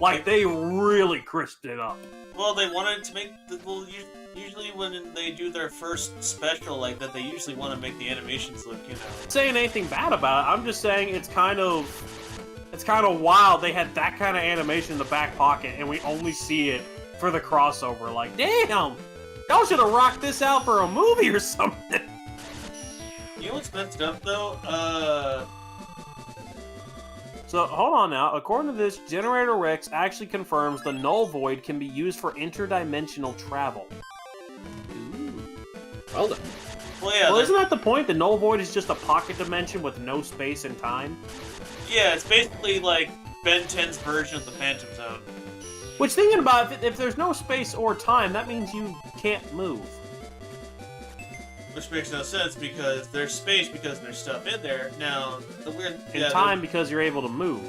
Like, they really crisped it up. Well, they wanted to make... Usually when they do their first special like that, they usually want to make the animations look, you know... I'm not saying anything bad about it. I'm just saying it's kind of wild they had that kind of animation in the back pocket and we only see it for the crossover. Like, damn! Y'all should have rocked this out for a movie or something! You know what's messed up, though? So, hold on now. According to this, Generator Rex actually confirms the Null Void can be used for interdimensional travel. Ooh. Well done. Well, yeah, Well, isn't that the point? The Null Void is just a pocket dimension with no space and time? Yeah, it's basically like Ben 10's version of the Phantom Zone. Which, thinking about it, if there's no space or time, that means you can't move. Which makes no sense because there's space because there's stuff in there. Now, the weird... In time because you're able to move.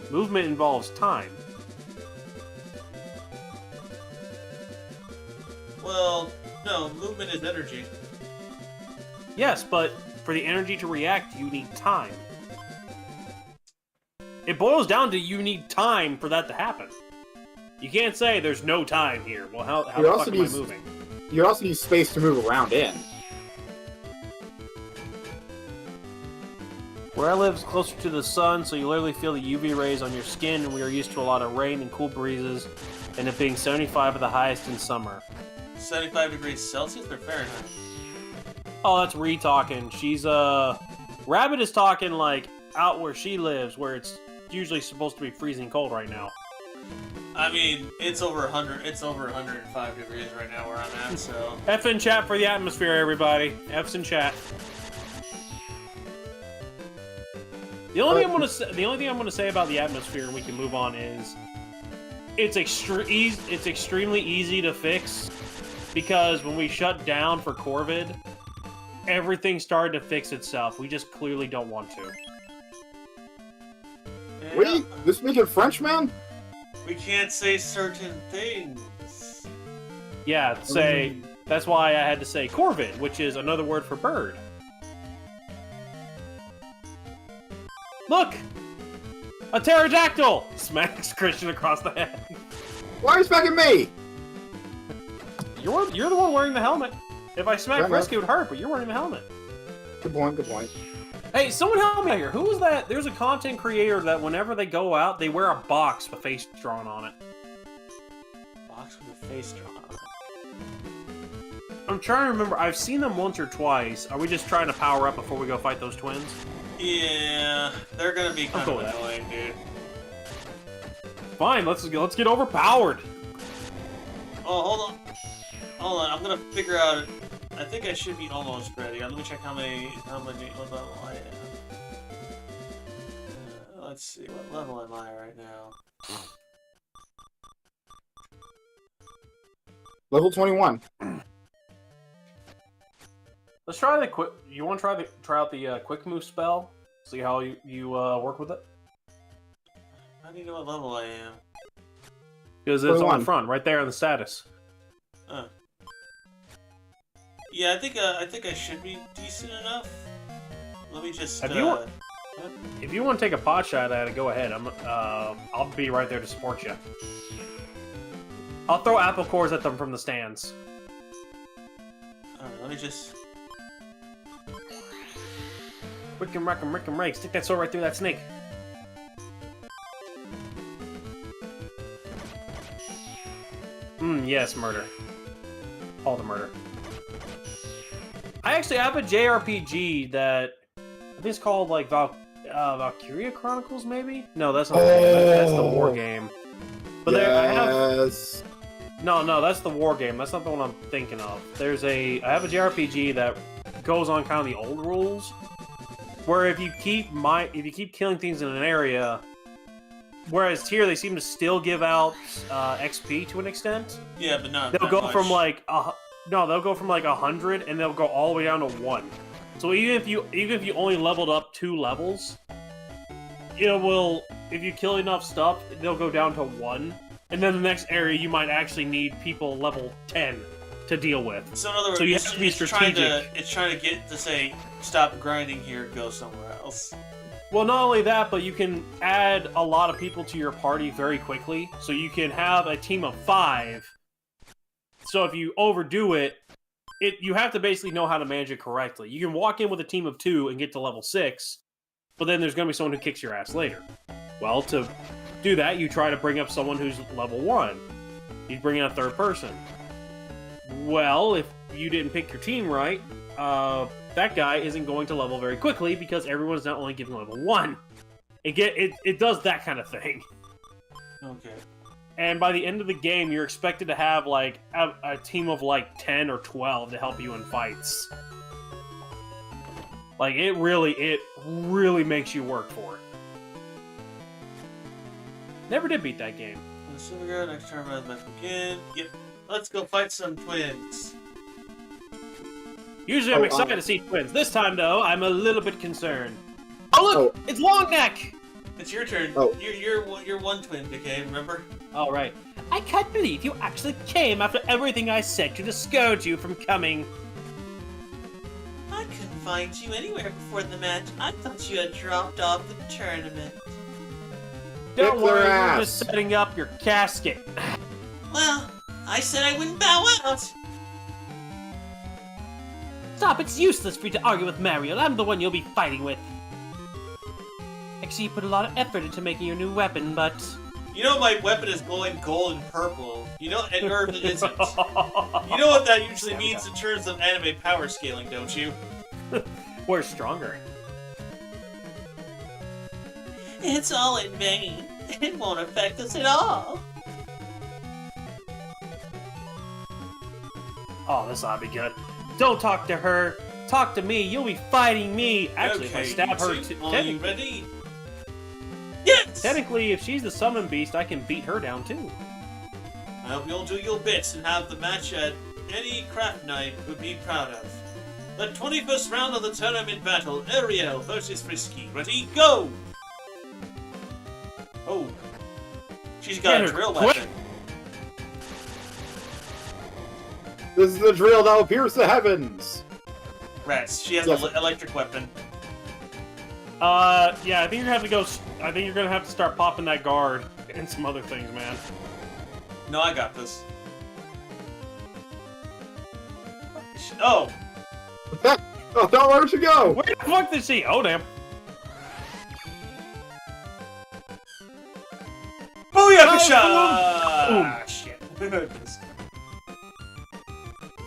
Movement involves time. Well, no, movement is energy. Yes, but for the energy to react, you need time. It boils down to you need time for that to happen. You can't say there's no time here. Well, how the fuck am I moving? You also need space to move around in. Where I live is closer to the sun, so you literally feel the UV rays on your skin, and we are used to a lot of rain and cool breezes, and it being 75 at the highest in summer. 75 degrees Celsius or Fahrenheit? Oh, that's Ree talking. She's, Rabbit is talking, like, out where she lives, where it's usually supposed to be freezing cold right now. I mean, it's over 100. It's over 105 degrees right now where I'm at. So F in chat for the atmosphere, everybody. F's in chat. The only thing I'm gonna say about the atmosphere, and we can move on, is it's extremely easy to fix because when we shut down for Corvid, everything started to fix itself. We just clearly don't want to. yeah, Wait, this make it French, man? we can't say certain things. Yeah, that's why I had to say corvid, which is another word for bird. Look! A pterodactyl! Smacks Christian across the head. Why are you smacking me? You're the one wearing the helmet. If I smack Frisky, it would hurt, but you're wearing the helmet. Good point, good point. Hey, someone help me out here. Who was that? There's a content creator that whenever they go out, they wear a box with a face drawn on it. Box with a face drawn on it. I'm trying to remember. I've seen them once or twice. Are we just trying to power up before we go fight those twins? Yeah, they're gonna be kind cool of with that. annoying, dude. Fine, let's get overpowered. Oh, hold on. I'm gonna figure out. I think I should be almost ready. Let me check what level I am. Let's see, what level am I right now? Level 21. Let's try the quick. You want to try out the quick move spell? See how you work with it. How do you know what level I am? Because it's on 21. the front, right there in the status. Yeah, I think I should be decent enough. Let me just. If you want to take a pot shot at it, go ahead. I'll be right there to support you. I'll throw apple cores at them from the stands. Alright, let me just. Rick and rake. Stick that sword right through that snake. Yes, murder. All the murder. I actually have a JRPG that I think it's called like Valkyria Chronicles, maybe? No, that's not the game. That's the war game. But yes. No, that's the war game. That's not the one I'm thinking of. I have a JRPG that goes on kind of the old rules, where if you keep killing things in an area, whereas here they seem to still give out XP to an extent. Yeah, but not. They'll that go much. from like they'll go from like 100 and they'll go all the way down to 1. So even if you only leveled up 2 levels, if you kill enough stuff, they'll go down to 1. And then the next area you might actually need people level 10 to deal with. So in other words, you have to be strategic. It's trying to get to say, stop grinding here, go somewhere else. Well, not only that, but you can add a lot of people to your party very quickly. So you can have a team of 5. So if you overdo it, you have to basically know how to manage it correctly. You can walk in with a team of 2 and get to level 6, but then there's going to be someone who kicks your ass later. Well, to do that, you try to bring up someone who's level 1. You bring in a third person. Well, if you didn't pick your team right, that guy isn't going to level very quickly because everyone's not only giving level 1. It does that kind of thing. Okay. And by the end of the game, you're expected to have like a team of like 10 or 12 to help you in fights. Like it really makes you work for it. Never did beat that game. Let's figure out next turn back again. Yep. Let's go fight some twins. Usually I'm excited to see twins. This time though, I'm a little bit concerned. Oh look! It's Long Neck! It's your turn. Oh. You're one twin, Decay, remember? All right. I can't believe you actually came after everything I said to discourage you from coming. I couldn't find you anywhere before the match. I thought you had dropped off the tournament. Don't Kick their worry, we're ass. just setting up your casket. Well, I said I wouldn't bow out. Stop, it's useless for you to argue with Mario. I'm the one you'll be fighting with. Actually, you put a lot of effort into making your new weapon, but... You know my weapon is glowing gold and purple. You know, and or it isn't. You know what that usually means in terms of anime power scaling, don't you? We're stronger. It's all in vain. It won't affect us at all. Oh, this ought to be good. Don't talk to her. Talk to me. You'll be fighting me. Actually, if I stab her... Are you ready? Yes! Technically, if she's the summon beast, I can beat her down too. I hope you'll do your bits and have the match that any craft knight would be proud of. The 21st round of the tournament battle, Ariel versus Frisky. Ready, go! Oh. She's got a drill weapon. This is the drill that will pierce the heavens. Rats. She has Yes. an electric weapon. Yeah, I think you're gonna have to go. I think you're gonna have to start popping that guard and some other things, man. No, I got this. Oh! Oh, where'd you go? Where the fuck did she? Oh, damn. Booyakasha! Boom. Shit.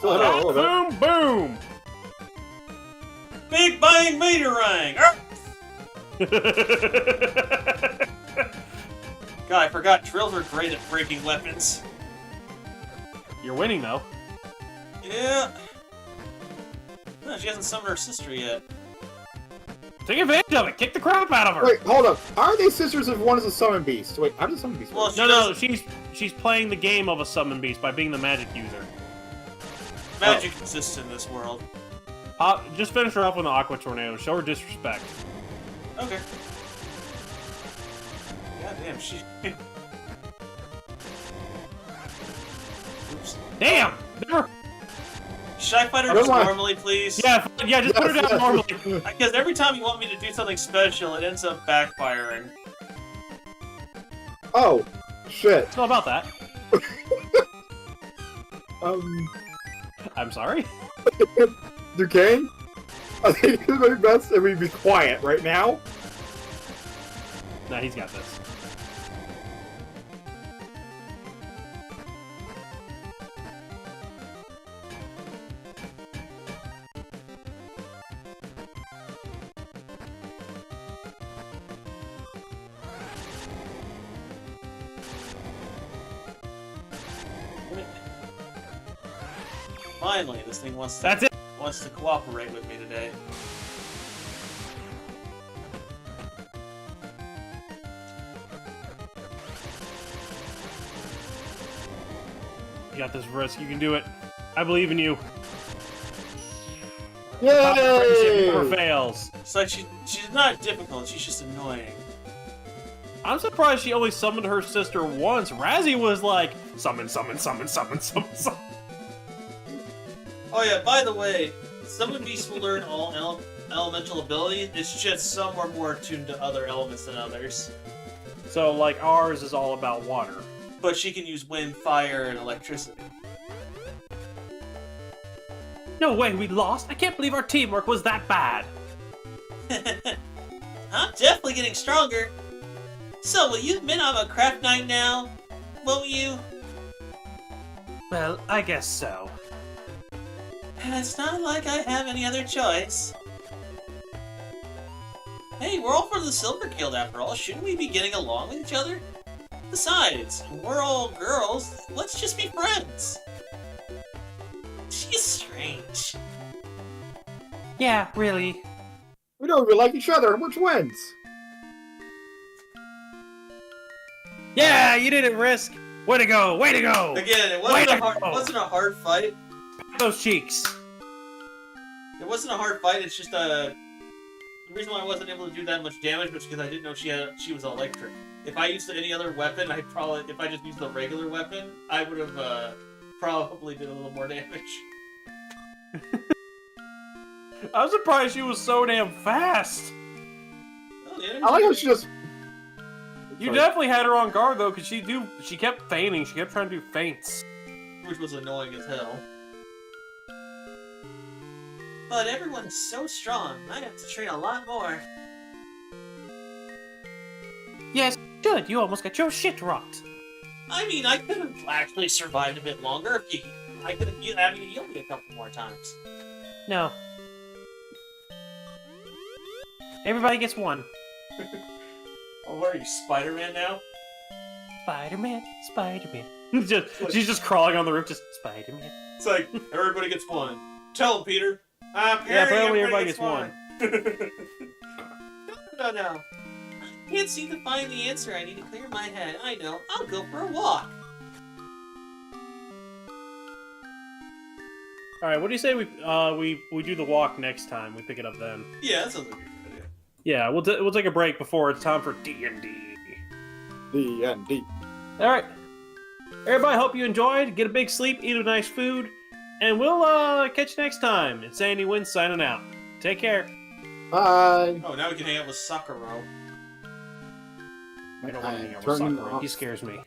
Boom, boom. Big Bang Meteorang! God, I forgot drills are great at breaking weapons. You're winning though. Yeah. No, she hasn't summoned her sister yet. Take advantage of it. Kick the crap out of her. Wait, hold up. Are they sisters if one is a summon beast? Wait, how does summon beast Well, work? No, she's playing the game of a summon beast by being the magic user. Magic exists in this world. Just finish her up with an aqua tornado. Show her disrespect. Okay. God damn, she... Oops. Damn! Never... Should I fight her I don't just want- normally, please? Yeah, just put her down normally. Because every time you want me to do something special, it ends up backfiring. Oh, shit. It's all about that. I'm sorry? Duquesne? I think it's my best if we be quiet right now. Nah, he's got this. Finally, this thing wants to, That's it. wants to cooperate with me today. You got this, Risk. You can do it. I believe in you. Yay! Never fails. It's like she's not difficult, she's just annoying. I'm surprised she only summoned her sister once. Razzie was like, summon, summon, summon, summon, summon, summon. Oh yeah, by the way, Summon Beast will learn all elemental abilities, it's just some are more attuned to other elements than others. So, like, ours is all about water. But she can use wind, fire, and electricity. No way, we lost? I can't believe our teamwork was that bad. I'm definitely getting stronger. So, will you admit I'm a craft knight now? Won't you? Well, I guess so. It's not like I have any other choice. Hey, we're all from the Silver Guild after all. Shouldn't we be getting along with each other? Besides, we're all girls. Let's just be friends. She's strange. Yeah, really. We don't even like each other. We're twins. Yeah, you did it, Risk. Way to go, way to go. Again, it Way wasn't to a hard fight. Those cheeks. It wasn't a hard fight. It's just a The reason why I wasn't able to do that much damage was because I didn't know she was electric. If I used any other weapon, if I just used the regular weapon, I would have probably did a little more damage. I'm surprised she was so damn fast. I like how she just. You definitely had her on guard though, because she kept feigning. She kept trying to do feints. Which was annoying as hell. But everyone is so strong. I have to train a lot more. Yes, good. You almost got your shit rocked. I mean, I could have actually survived a bit longer if I could have had you heal me a couple more times. No. Everybody gets one. Oh, what are you, Spider-Man now? Spider-Man, Spider-Man. She's just crawling on the roof, just Spider-Man. It's like, everybody gets one. Tell him, Peter. Yeah, apparently everybody gets one. No. I can't seem to find the answer. I need to clear my head. I know. I'll go for a walk. Alright, what do you say we do the walk next time? We pick it up then. Yeah, that sounds like a good idea. Yeah, we'll take a break before it's time for D&D. D&D. Alright. Everybody, hope you enjoyed. Get a big sleep, eat a nice food, and we'll catch you next time. It's Andy Wynn signing out. Take care. Bye. Oh, now we can hang out with Sakura. I don't want to hang out with Sakura. He scares me.